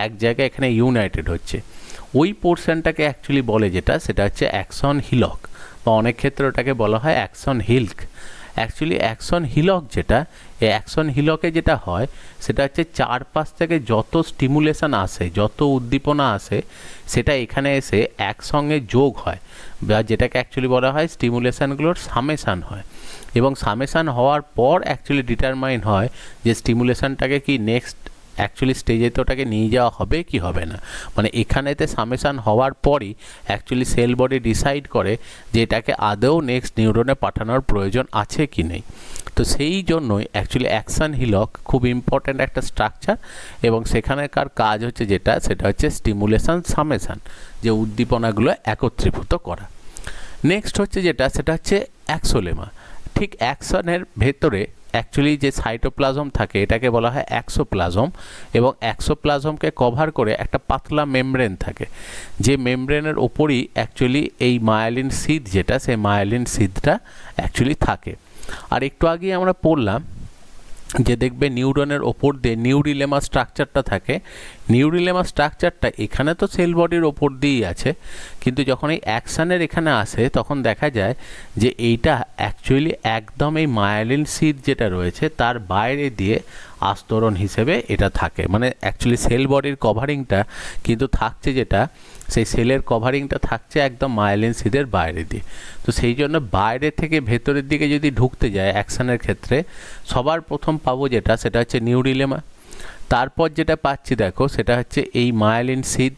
এক জায়গায় এখানে ইউনাইটেড হচ্ছে। ওই পোর্শনটাকে অ্যাকচুয়ালি বলে যেটা, সেটা হচ্ছে অ্যাকশন হিলক, বা অনেক ক্ষেত্রে ওটাকে বলা হয় অ্যাকশন হিল্ক। অ্যাকচুয়ালি অ্যাকশন হিলক যেটা, এই অ্যাকশন হিলকে যেটা হয় সেটা হচ্ছে চারপাশ থেকে যত স্টিমুলেশন আসে, যত উদ্দীপনা আসে, সেটা এখানে এসে একসঙ্গে যোগ হয়, বা যেটাকে অ্যাকচুয়ালি বলা হয় স্টিমুলেশানগুলোর সামেশান হয়, এবং সামেশান হওয়ার পর অ্যাকচুয়ালি ডিটারমাইন হয় যে স্টিমুলেশানটাকে কি নেক্সট অ্যাকচুয়ালি স্টেজে তো ওটাকে নিয়ে যাওয়া হবে কি হবে না, মানে এখানেতে সামেশান হওয়ার পরই অ্যাকচুয়ালি সেল বডি ডিসাইড করে যে এটাকে আদৌ নেক্সট নিউরনে পাঠানোর প্রয়োজন আছে কি নেই। তো সেই জন্যই অ্যাকচুয়ালি অ্যাকশন হিলক খুব ইম্পর্ট্যান্ট একটা স্ট্রাকচার, এবং সেখানকার কাজ হচ্ছে যেটা, সেটা হচ্ছে স্টিমুলেশন সামেশান, যে উদ্দীপনাগুলো একত্রীভূত করা। নেক্সট হচ্ছে যেটা, সেটা হচ্ছে অ্যাক্সোলেমা। ঠিক অ্যাক্সনের ভেতরে অ্যাকচুয়ালি যে সাইটোপ্লাজম থাকে এটাকে বলা হয় অ্যাক্সোপ্লাজম, এবং অ্যাক্সোপ্লাজমকে কভার করে একটা পাতলা মেমব্রেন থাকে, যে মেমব্রেনের ওপরই অ্যাকচুয়ালি এই মায়োলিন সিদ যেটা, সেই মায়োলিন সিদটা অ্যাকচুয়ালি থাকে। আর একটু আগেই আমরা পড়লাম যে দেখবে নিউরনের ওপর দিয়ে নিউরিলেমা স্ট্রাকচারটা থাকে। নিউরিলেমা স্ট্রাকচারটা এখানে তো সেল বডির ওপর দিয়েই আছে, কিন্তু যখন এই অ্যাকশনের এখানে আসে তখন দেখা যায় যে এইটা অ্যাকচুয়ালি একদম এই মায়োলিন সিদ যেটা রয়েছে তার বাইরে দিয়ে আস্তরণ হিসেবে এটা থাকে। মানে অ্যাকচুয়ালি সেল বডির কভারিংটা কিন্তু থাকছে যেটা, সেই সেলের কভারিংটা থাকছে একদম মায়োলিন সিদের বাইরে দিয়ে। তো সেই জন্য বাইরে থেকে ভেতরের দিকে যদি ঢুকতে যায় অ্যাকশনের ক্ষেত্রে, সবার প্রথম পাবো যেটা, সেটা হচ্ছে নিউরিলেমা। তারপর যেটা পাচ্ছি দেখো, সেটা হচ্ছে এই মায়োলিন সিদ,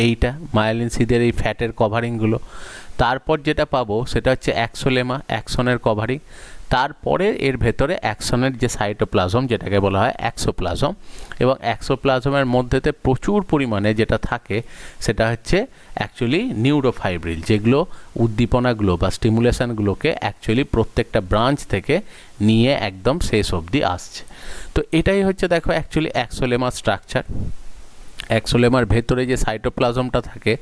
এইটা মায়োলিন সিদের এই ফ্যাটের কভারিংগুলো। তারপর যেটা পাবো সেটা হচ্ছে অ্যাক্সোলেমা, অ্যাক্সনের কভারিং। তারপরে এর ভেতরে অ্যাকশনের যে সাইটোপ্লাজম যেটাকে বলা হয় অ্যাক্সোপ্লাজম, এবং অ্যাক্সোপ্লাজমের মধ্যেতে প্রচুর পরিমাণে যেটা থাকে সেটা হচ্ছে অ্যাকচুয়ালি নিউরোফাইব্রিল, যেগুলো উদ্দীপনাগুলো বা স্টিমুলেশনগুলোকে অ্যাকচুয়ালি প্রত্যেকটা ব্রাঞ্চ থেকে নিয়ে একদম শেষ অবধি আসছে। তো এটাই হচ্ছে দেখো অ্যাকচুয়ালি অ্যাক্সোলেমা স্ট্রাকচার। অ্যাক্সোলেমার ভেতরে যে সাইটোপ্লাজমটা থাকে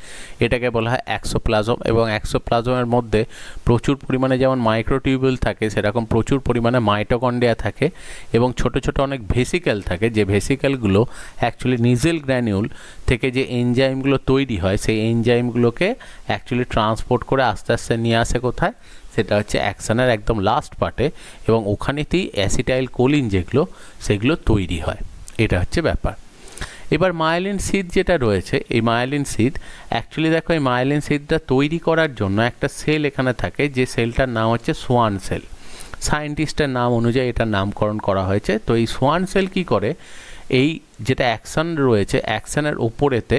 এটাকে বলা হয় অ্যাক্সোপ্লাজম, এবং অ্যাক্সোপ্লাজমের মধ্যে প্রচুর পরিমাণে যেমন মাইক্রোটিউবিউল থাকে সেরকম প্রচুর পরিমাণে মাইটোকন্ড্রিয়া থাকে, এবং ছোট ছোট অনেক ভেসিকেল থাকে, যে ভেসিকেলগুলো অ্যাকচুয়ালি নিজেল গ্র্যানিউল থেকে যে এনজাইমগুলো তৈরি হয় সেই এনজাইমগুলোকে অ্যাকচুয়ালি ট্রান্সপোর্ট করে আস্তে আস্তে নিয়ে আসে কোথায়, সেটা হচ্ছে অ্যাকশনের একদম লাস্ট পার্টে, এবং ওখানেতেই অ্যাসিটাইল কোলিন যেগুলো সেগুলো তৈরি হয়। এটা হচ্ছে ব্যাপার। এবার মায়োলিন সিদ যেটা রয়েছে, এই মায়োলিন সিদ অ্যাকচুয়ালি দেখো, এই মায়োলিন সিদটা তৈরি করার জন্য একটা সেল এখানে থাকে, যে সেলটার নাম হচ্ছে সোয়ান সেল। সায়েন্টিস্টের নাম অনুযায়ী এটার নামকরণ করা হয়েছে। তো এই সোয়ান সেল কী করে, এই যেটা অ্যাকশন রয়েছে অ্যাকশনের ওপরেতে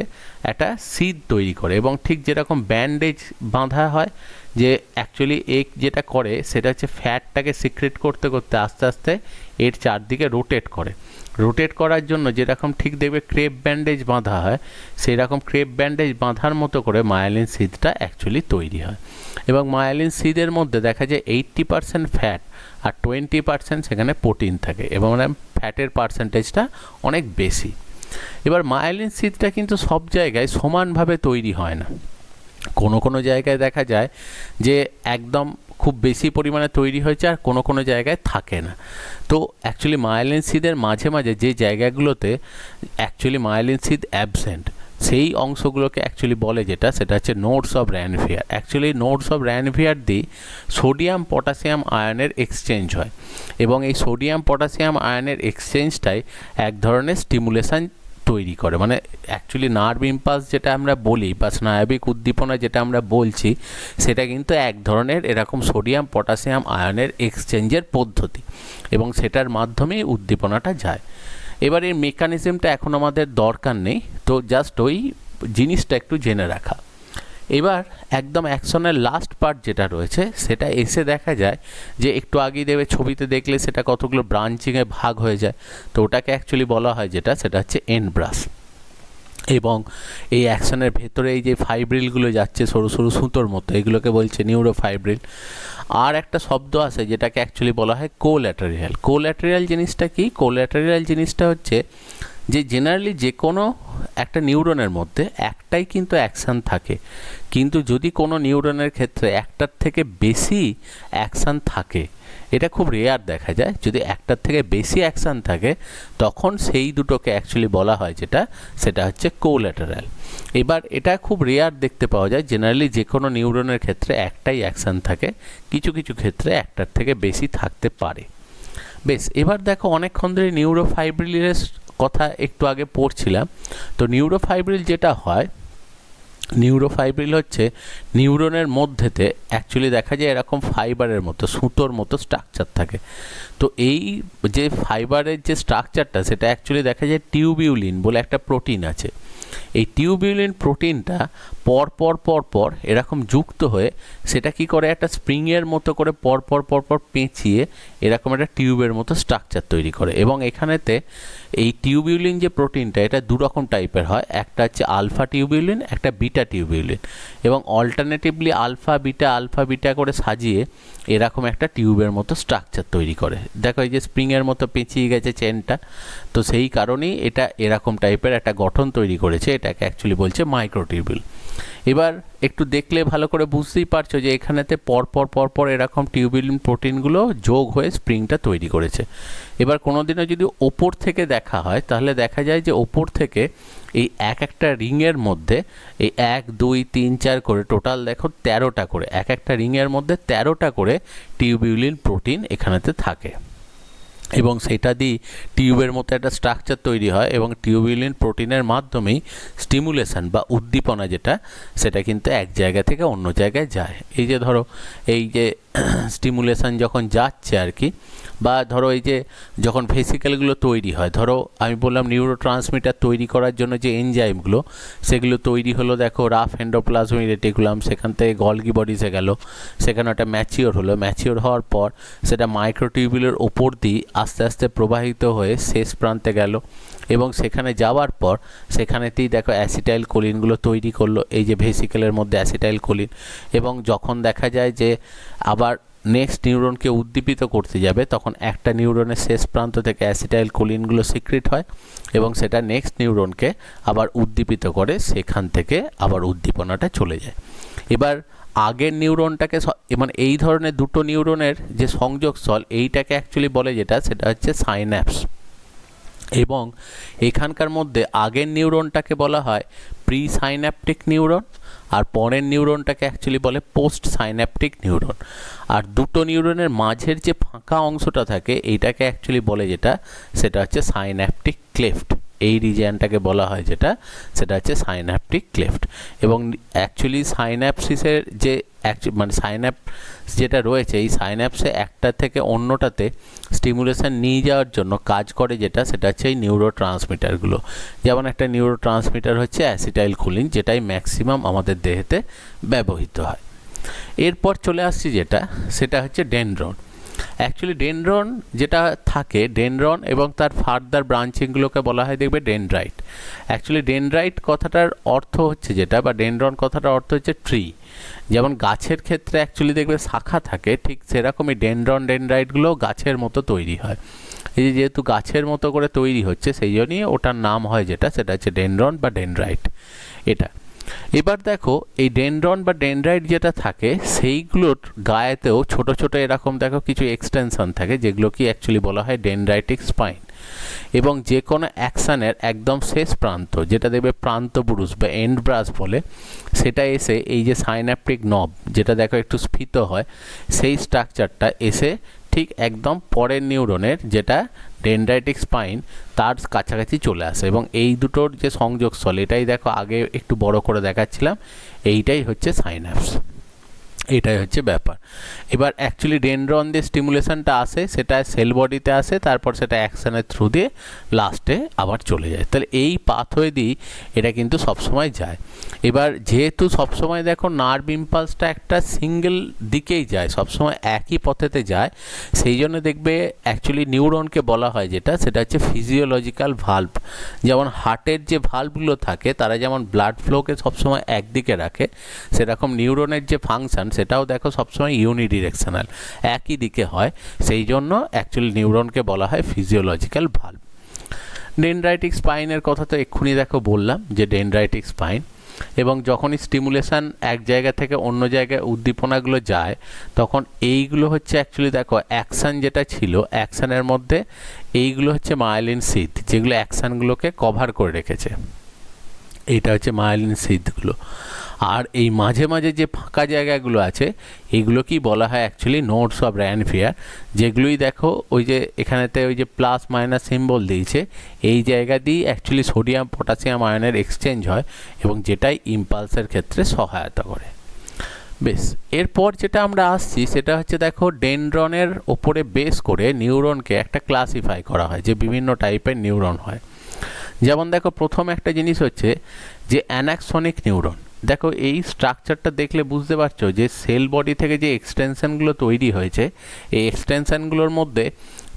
একটা সিদ তৈরি করে, এবং ঠিক যেরকম ব্যান্ডেজ বাঁধা হয়, যে অ্যাকচুয়ালি যেটা করে সেটা হচ্ছে ফ্যাটটাকে সিক্রেট করতে করতে আস্তে আস্তে এর চারদিকে রোটেট করে। রোটেট করার জন্য যেরকম ঠিক দেখবে ক্রেপ ব্যান্ডেজ বাঁধা হয়, সেই রকম ক্রেপ ব্যান্ডেজ বাঁধার মতো করে মায়োলিন সিদটা অ্যাকচুয়ালি তৈরি হয়। এবং মায়োলিন সিদের মধ্যে দেখা যায় 80% ফ্যাট আর 20% সেখানে প্রোটিন থাকে, এবং ফ্যাটের পার্সেন্টেজটা অনেক বেশি। এবার মায়োলিন সিদটা কিন্তু সব জায়গায় সমানভাবে তৈরি হয় না। কোনো কোনো জায়গায় দেখা যায় যে একদম খুব বেশি পরিমাণে তৈরি হয়েছে, আর কোনো কোনো জায়গায় থাকে না। তো অ্যাকচুয়ালি মায়োলিন সিদের মাঝে মাঝে যে জায়গাগুলোতে অ্যাকচুয়ালি মায়োলিন সিদ অ্যাবসেন্ট, সেই অংশগুলোকে অ্যাকচুয়ালি বলে যেটা, সেটা হচ্ছে nodes of Ranvier. Actually nodes of Ranvier দিয়ে সোডিয়াম পটাশিয়াম আয়নের এক্সচেঞ্জ হয়, এবং এই সোডিয়াম পটাশিয়াম আয়নের এক্সচেঞ্জটাই এক ধরনের স্টিমুলেশন তৈরি করে। মানে অ্যাকচুয়ালি নার্ভ ইম্পালস যেটা আমরা বলি বা স্নায়বিক উদ্দীপনা যেটা আমরা বলছি, সেটা কিন্তু এক ধরনের এরকম সোডিয়াম পটাশিয়াম আয়নের এক্সচেঞ্জের পদ্ধতি, এবং সেটার মাধ্যমেই উদ্দীপনাটা যায়। এবার এর মেকানিজমটা এখন আমাদের দরকার নেই, তো জাস্ট ওই জিনিসটা একটু জেনে রাখা। এবার একদম অ্যাকশনের লাস্ট পার্ট যেটা রয়েছে সেটা এসে দেখা যায় যে একটু আগেই দেবে ছবিতে দেখলে সেটা কতগুলো ব্রাঞ্চিংয়ে ভাগ হয়ে যায়। তো ওটাকে অ্যাকচুয়ালি বলা হয় যেটা, সেটা হচ্ছে এন্ড ব্রাশ। এবং এই অ্যাকশনের ভেতরে এই যে ফাইব্রিলগুলো যাচ্ছে সরু সরু সুতোর মতো, এগুলোকে বলছে নিউরোফাইব্রিল। আর একটা শব্দ আছে যেটাকে অ্যাকচুয়ালি বলা হয় কোল্যাটেরিয়াল। কোল্যাটেরিয়াল জিনিসটা কি? কোল্যাটেরিয়াল জিনিসটা হচ্ছে যে জেনারেলি যে কোনো একটা নিউরনের মধ্যে একটাই কিন্তু অ্যাকশান থাকে, কিন্তু যদি কোনো নিউরনের ক্ষেত্রে একটার থেকে বেশি অ্যাকশান থাকে, এটা খুব রেয়ার দেখা যায়, যদি একটার থেকে বেশি অ্যাকশান থাকে তখন সেই দুটোকে অ্যাকচুয়ালি বলা হয় যেটা, সেটা হচ্ছে কোল্যাটেরাল। এবার এটা খুব রেয়ার দেখতে পাওয়া যায়, জেনারেলি যে কোনো নিউরনের ক্ষেত্রে একটাই অ্যাকশান থাকে, কিছু কিছু ক্ষেত্রে একটার থেকে বেশি থাকতে পারে। বেশ, এবার দেখো অনেকক্ষণ ধরে নিউরোফাইব্রিলের কথা একটু আগে পড়ছিলাম। তো নিউরোফাইব্রিল যেটা হয়, নিউরোফাইব্রিল হচ্ছে নিউরনের মধ্যেতে অ্যাকচুয়ালি দেখা যায় এরকম ফাইবারের মতো সুতোর মতো স্ট্রাকচার থাকে। তো এই যে ফাইবারের যে স্ট্রাকচারটা সেটা অ্যাকচুয়ালি দেখা যায় টিউবিউলিন বলে একটা প্রোটিন আছে। এই টিউবিউলিন প্রোটিনটা পর এরকম যুক্ত হয়ে সেটা কি করে একটা স্প্রিংয়ের মতো করে পর পেঁচিয়ে এরকম একটা টিউবের মতো স্ট্রাকচার তৈরি করে। এবং এখানেতে এই টিউবিউলিন যে প্রোটিনটা এটা দু রকম টাইপের হয়, একটা হচ্ছে আলফা টিউবিউলিন, একটা বিটা টিউবিউলিন, এবং অল্টারনেটিভলি আলফা বিটা করে সাজিয়ে এরকম একটা টিউবের মতো স্ট্রাকচার তৈরি করে। দেখো এই যে স্প্রিংয়ের মতো পেঁচিয়ে গেছে চেনটা, তো সেই কারণেই এটা এরকম টাইপের একটা গঠন তৈরি করেছে, এটাকে অ্যাকচুয়ালি বলছে মাইক্রোটিউবিউল। এবার একটু দেখলে ভালো করে বুঝতেই পারছো যে এখানেতে পরপর এরকম টিউবিউলিন প্রোটিনগুলো যোগ হয়ে স্প্রিংটা তৈরি করেছে। এবার কোনোদিনও যদি ওপর থেকে দেখা হয় তাহলে দেখা যায় যে ওপর থেকে এই একটা রিংয়ের মধ্যে এই 1 2 3 4 করে টোটাল দেখো 13টা করে, একটা রিংয়ের মধ্যে 13টা করে টিউবিউলিন প্রোটিন এখানেতে থাকে, এবং সেটা দিয়ে টিউবের মতো একটা স্ট্রাকচার তৈরি হয়, এবং টিউবিউলিন প্রোটিনের মাধ্যমেই স্টিমুলেশন বা উদ্দীপনা যেটা সেটা কিন্তু এক জায়গা থেকে অন্য জায়গায় যায়। এই যে ধরো এই যে স্টিমুলেশন যখন যাচ্ছে আর কি, বা ধরো এই যে যখন ভেসিকেলগুলো তৈরি হয়, ধরো আমি বললাম নিউরোট্রান্সমিটার তৈরি করার জন্য যে এনজাইমগুলো সেগুলো তৈরি হলো, দেখো রাফ এন্ডোপ্লাজমিক রেটিকুলাম, সেখান থেকে গলগি বডিসে গেল, সেখানে একটা ম্যাচিওর হলো, ম্যাচিওর হওয়ার পর সেটা মাইক্রোটিউবিউলের ওপর দিয়ে আস্তে আস্তে প্রবাহিত হয়ে শেষ প্রান্তে গেল, এবং সেখানে যাওয়ার পর সেখানেতেই দেখো অ্যাসিটাইল কোলিনগুলো তৈরি করলো, এই যে ভেসিকেলের মধ্যে অ্যাসিটাইল কোলিন, এবং যখন দেখা যায় যে আবার নেক্সট নিউরনকে উদ্দীপিত করতে যাবে তখন একটা নিউরনের শেষ প্রান্ত থেকে অ্যাসিটাইল কোলিনগুলো সিক্রেট হয়, এবং সেটা নেক্সট নিউরনকে আবার উদ্দীপিত করে, সেখান থেকে আবার উদ্দীপনাটা চলে যায়। এবার আগের নিউরনটাকে মানে এই ধরনের দুটো নিউরনের যে সংযোগস্থল এইটাকে অ্যাকচুয়ালি বলে যেটা সেটা হচ্ছে সাইন্যাপস, এবং এখানকার মধ্যে আগের নিউরনটাকে বলা হয় প্রি সাইন্যাপটিক নিউরন, আর পরের নিউরনটাকে অ্যাকচুয়ালি বলে পোস্ট সাইন্যাপটিক নিউরন। আর দুটো নিউরনের মাঝের যে ফাঁকা অংশটা থাকে এইটাকে অ্যাকচুয়ালি বলে যেটা সেটা হচ্ছে সাইন্যাপটিক ক্লেফট, এই রিজিয়নটাকে বলা হয় যেটা সেটা হচ্ছে সাইন্যাপটিক ক্লেফট। এবং অ্যাকচুয়ালি সাইন্যাপসিসের যে মানে সাইন্যাপস যেটা রয়েছে এই সাইন্যাপসে একটা থেকে অন্যটাতে স্টিমুলেশন নিয়ে যাওয়ার জন্য কাজ করে যেটা সেটা হচ্ছে এই নিউরোট্রান্সমিটারগুলো। যেমন একটা নিউরোট্রান্সমিটার হচ্ছে অ্যাসিটাইল কোলিন, যেটাই ম্যাক্সিমাম আমাদের দেহেতে ব্যবহৃত হয়। এরপর চলে আসছি যেটা সেটা হচ্ছে ডেনড্রন। অ্যাকচুয়ালি ডেনড্রন যেটা থাকে, ডেনড্রন এবং তার ফার্দার ব্রাঞ্চিংগুলোকে বলা হয় দেখবে ডেনড্রাইট। অ্যাকচুয়ালি ডেনড্রাইট কথাটার অর্থ হচ্ছে যেটা, বা ডেনড্রন কথাটার অর্থ হচ্ছে ট্রি। যেমন গাছের ক্ষেত্রে অ্যাকচুয়ালি দেখবে শাখা থাকে, ঠিক সেরকমই ডেনড্রাইটগুলো গাছের মতো তৈরি হয়। এই যে যেহেতু গাছের মতো করে তৈরি হচ্ছে সেই জন্যই ওটার নাম হয় যেটা সেটা হচ্ছে ডেনড্রন বা ডেনড্রাইট এটা। এবার দেখো এই ডেনড্রন বা ডেনড্রাইট যেটা থাকে সেইগুলোর গায়েতেও ছোট ছোট এরকম দেখো কিছু এক্সটেনশন থাকে, যেগুলো কি অ্যাকচুয়ালি বলা হয় ডেনড্রাইটিক স্পাইন। এবং যে কোনো অ্যাকশানের একদম শেষ প্রান্ত যেটা দেখবে প্রান্ত বুরুষ বা এন্ড ব্রাশ বলে, সেটা এসে এই যে সাইন্যাপটিক নব যেটা দেখো একটু স্ফীত হয়, সেই স্ট্রাকচারটা এসে ঠিক একদম পরের নিউরনের যেটা ডেনড্রাইটিক স্পাইন তার কাছাকাছি চলে আসে, এবং এই দুটোর যে সংযোগস্থল এটাই দেখো আগে একটু বড় করে দেখাচ্ছিলাম, এইটাই হচ্ছে সাইন্যাপস, এটাই হচ্ছে ব্যাপার। এবার অ্যাকচুয়ালি ডেনড্রন দিয়ে স্টিমুলেশনটা আসে, সেটা সেল বডিতে আসে, তারপর সেটা অ্যাকশনের থ্রু দিয়ে লাস্টে আবার চলে যায়। তাহলে এই পাথওয়ে দিয়ে এটা কিন্তু সবসময় যায়। এবার যেহেতু সবসময় দেখো নার্ভ ইম্পালসটা একটা সিঙ্গেল দিকেই যায়, সবসময় একই পথেতে যায়, সেই জন্য দেখবে অ্যাকচুয়ালি নিউরনকে বলা হয় যেটা সেটা হচ্ছে ফিজিওলজিক্যাল ভাল্ভ। যেমন হার্টের যে ভাল্ভগুলো থাকে তারা যেমন ব্লাড ফ্লোকে সবসময় একদিকে রাখে, সেরকম নিউরনের যে ফাংশন সেটাও দেখো সবসময় ইউনিডিরেকশনাল, একই দিকে হয়, সেই জন্য অ্যাকচুয়ালি নিউরনকে বলা হয় ফিজিওলজিক্যাল ভাল্ভ। ডেনড্রাইটিক স্পাইনের কথা তো এক্ষুনি দেখো বললাম যে ডেনড্রাইটিক স্পাইন, এবং যখনই স্টিমুলেশন এক জায়গা থেকে অন্য জায়গায় উদ্দীপনাগুলো যায় তখন এইগুলো হচ্ছে অ্যাকচুয়ালি দেখো অ্যাকশান যেটা ছিল, অ্যাকশানের মধ্যে এইগুলো হচ্ছে মায়োলিন সিথ যেগুলো অ্যাকশানগুলোকে কভার করে রেখেছে, এইটা হচ্ছে মায়োলিন সিথগুলো। আর এই মাঝে মাঝে যে ফাঁকা জায়গাগুলো আছে এইগুলো কি বলা হয় অ্যাকচুয়ালি নোডস অফ র্যানফিয়ার, যেগুলোই দেখো ওই যে এখানেতে ওই যে প্লাস মাইনাস সিম্বল দিয়েছে, এই জায়গা দিয়েই অ্যাকচুয়ালি সোডিয়াম পটাশিয়াম আয়নের এক্সচেঞ্জ হয়, এবং যেটাই ইম্পালসের ক্ষেত্রে সহায়তা করে। বেশ, এরপর যেটা আমরা আসছি সেটা হচ্ছে দেখো ডেনড্রনের ওপরে বেস করে নিউরনকে একটা ক্লাসিফাই করা হয় যে বিভিন্ন টাইপের নিউরন হয়। যেমন দেখো প্রথম একটা জিনিস হচ্ছে যে অ্যানাক্সনিক নিউরন। দেখো এই স্ট্রাকচারটা দেখলে বুঝতে পারছো যে সেল বডি থেকে যে এক্সটেনশনগুলো তৈরি হয়েছে, এই এক্সটেনশনগুলোর মধ্যে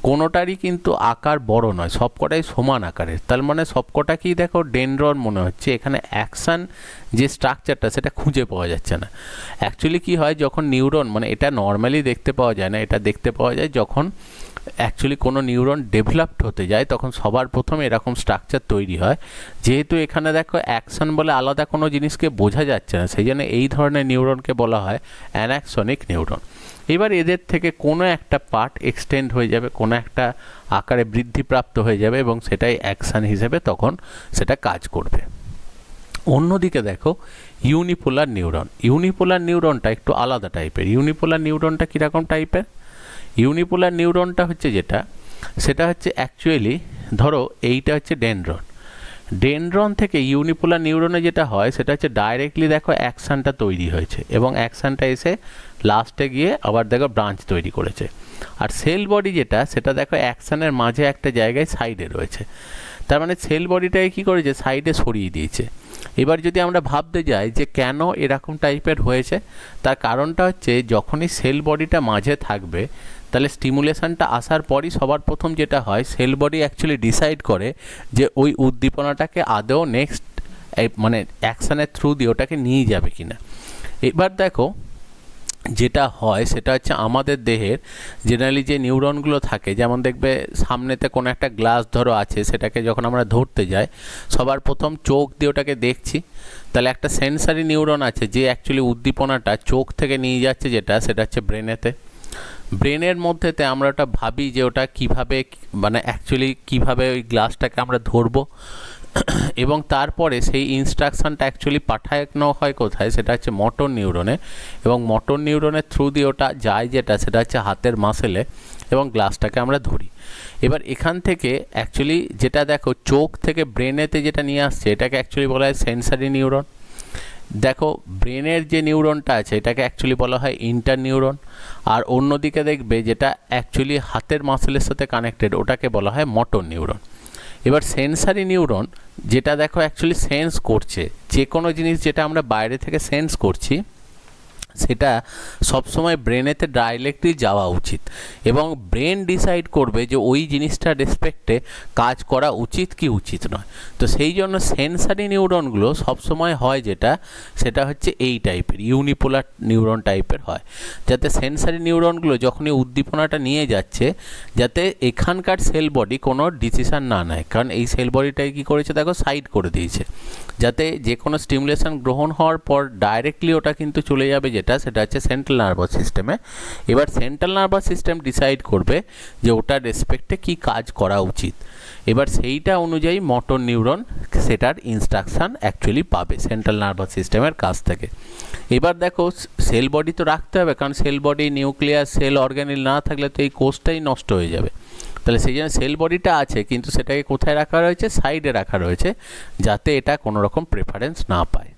কোনোটারই কিন্তু আকার বড় নয়, সবকটাই সমান আকারের। তার মানে সবকটা কি দেখো ডেনড্রন মনে হচ্ছে, এখানে অ্যাকশন যে স্ট্রাকচারটা সেটা খুঁজে পাওয়া যাচ্ছে না। অ্যাকচুয়ালি কি হয়, যখন নিউরন, মানে এটা নর্মালি দেখতে পাওয়া যায় না, এটা দেখতে পাওয়া যায় যখন অ্যাকচুয়ালি কোনো নিউরন ডেভেলপড হতে যায়, তখন সবার প্রথমে এরকম স্ট্রাকচার তৈরি হয়। যেহেতু এখানে দেখো অ্যাকশন বলে আলাদা কোনো জিনিসকে বোঝা যাচ্ছে না, সেই জন্য এই ধরনের নিউরনকে বলা হয় অ্যানাক্সনিক নিউরন। এবার এদের থেকে কোনো একটা পার্ট এক্সটেন্ড হয়ে যাবে, কোনো একটা আকারে বৃদ্ধিপ্রাপ্ত হয়ে যাবে এবং সেটাই অ্যাকশন হিসেবে তখন সেটা কাজ করবে। অন্যদিকে দেখো ইউনিপোলার নিউরন। ইউনিপোলার নিউরনটা একটু আলাদা টাইপের। ইউনিপোলার নিউরনটা কীরকম টাইপের? ইউনিপোলার নিউরনটা হচ্ছে যেটা, সেটা হচ্ছে অ্যাকচুয়ালি ধরো এইটা হচ্ছে ডেনড্রন। ডেনড্রন থেকে ইউনিপোলার নিউরনে যেটা হয় সেটা হচ্ছে ডাইরেক্টলি দেখো অ্যাকশনটা তৈরি হয়েছে এবং অ্যাকশনটা এসে লাস্টে গিয়ে আবার দেখো ব্রাঞ্চ তৈরি করেছে। আর সেল বডি যেটা, সেটা দেখো অ্যাকশনের মাঝে একটা জায়গায় সাইডে রয়েছে। তার মানে সেল বডিটাকে কী করেছে, সাইডে সরিয়ে দিয়েছে। এবার যদি আমরা ভাবতে যাই যে কেন এরকম টাইপের হয়েছে, তার কারণটা হচ্ছে যখনই সেল বডিটা মাঝে থাকবে তাহলে স্টিমুলেশনটা আসার পরই সবার প্রথম যেটা হয়, সেল বডি অ্যাকচুয়ালি ডিসাইড করে যে ওই উদ্দীপনাটাকে আদৌ নেক্সট মানে অ্যাকশনের থ্রু দিয়ে ওটাকে নিয়ে যাবে কিনা। এবার দেখো যেটা হয় সেটা হচ্ছে আমাদের দেহের জেনারেলি যে নিউরনগুলো থাকে, যেমন দেখবে সামনেতে কোনো একটা গ্লাস ধরো আছে, সেটাকে যখন আমরা ধরতে যাই সবার প্রথম চোখ দিয়ে ওটাকে দেখছি। তাহলে একটা সেন্সারি নিউরন আছে যে অ্যাকচুয়ালি উদ্দীপনাটা চোখ থেকে নিয়ে যাচ্ছে, যেটা সেটা হচ্ছে ব্রেনেতে। ব্রেনের মধ্যেতে আমরা ওটা ভাবি যে ওটা কীভাবে, মানে অ্যাকচুয়ালি কীভাবে ওই গ্লাসটাকে আমরা ধরবো, এবং তারপরে সেই ইনস্ট্রাকশনটা অ্যাকচুয়ালি পাঠানো হয় কোথায়, সেটা হচ্ছে মোটর নিউরনে, এবং মোটর নিউরনের থ্রু দিয়ে ওটা যায় যেটা, সেটা হচ্ছে হাতের মাসেলে, এবং গ্লাসটাকে আমরা ধরি। এবার এখান থেকে অ্যাকচুয়ালি যেটা দেখো চোখ থেকে ব্রেনেতে যেটা নিয়ে আসছে, এটাকে অ্যাকচুয়ালি বলা হয় সেন্সারি নিউরন। দেখো ব্রেনের যে নিউরনটা আছে এটাকে অ্যাকচুয়ালি বলা হয় ইন্টার নিউরন, আর অন্যদিকে দেখবে যেটা অ্যাকচুয়ালি হাতের মাসেলের সাথে কানেক্টেড ওটাকে বলা হয় মোটর নিউরন। এবার সেন্সারি নিউরন যেটা দেখো অ্যাকচুয়ালি সেন্স করছে, যে কোনো জিনিস যেটা আমরা বাইরে থেকে সেন্স করছি সেটা সবসময় ব্রেনেতে ডাইরেক্টলি যাওয়া উচিত, এবং ব্রেন ডিসাইড করবে যে ওই জিনিসটার রেসপেক্টে কাজ করা উচিত কি উচিত নয়। তো সেই জন্য সেন্সারি নিউরনগুলো সবসময় হয় যেটা, সেটা হচ্ছে এই টাইপের ইউনিপোলার নিউরন টাইপের হয়, যাতে সেন্সারি নিউরনগুলো যখনই উদ্দীপনাটা নিয়ে যাচ্ছে যাতে এখানকার সেল বডি কোনো ডিসিশান না নেয়, কারণ এই সেল বডিটাই কী করেছে দেখো সাইড করে দিয়েছে, যাতে যে কোনো স্টিমুলেশন গ্রহণ হওয়ার পর ডাইরেক্টলি ওটা কিন্তু চলে যাবে যেটা, সেটা হচ্ছে সেন্ট্রাল নার্ভাস সিস্টেমে। এবার সেন্ট্রাল নার্ভাস সিস্টেম ডিসাইড করবে যে ওটার রেসপেক্টে কী কাজ করা উচিত। এবার সেইটা অনুযায়ী মোটর নিউরন সেটার ইনস্ট্রাকশান অ্যাকচুয়ালি পাবে সেন্ট্রাল নার্ভাস সিস্টেমের কাছ থেকে। এবার দেখো সেল বডি তো রাখতে হবে, কারণ সেল বডি, নিউক্লিয়াস, সেল অর্গানিল না থাকলে তো এই কোষটাই নষ্ট হয়ে যাবে। তাহলে সেই জন্য সেল বডিটা আছে, কিন্তু সেটাকে কোথায় রাখা রয়েছে, সাইডে রাখা রয়েছে, যাতে এটা কোনো রকম প্রেফারেন্স না পায়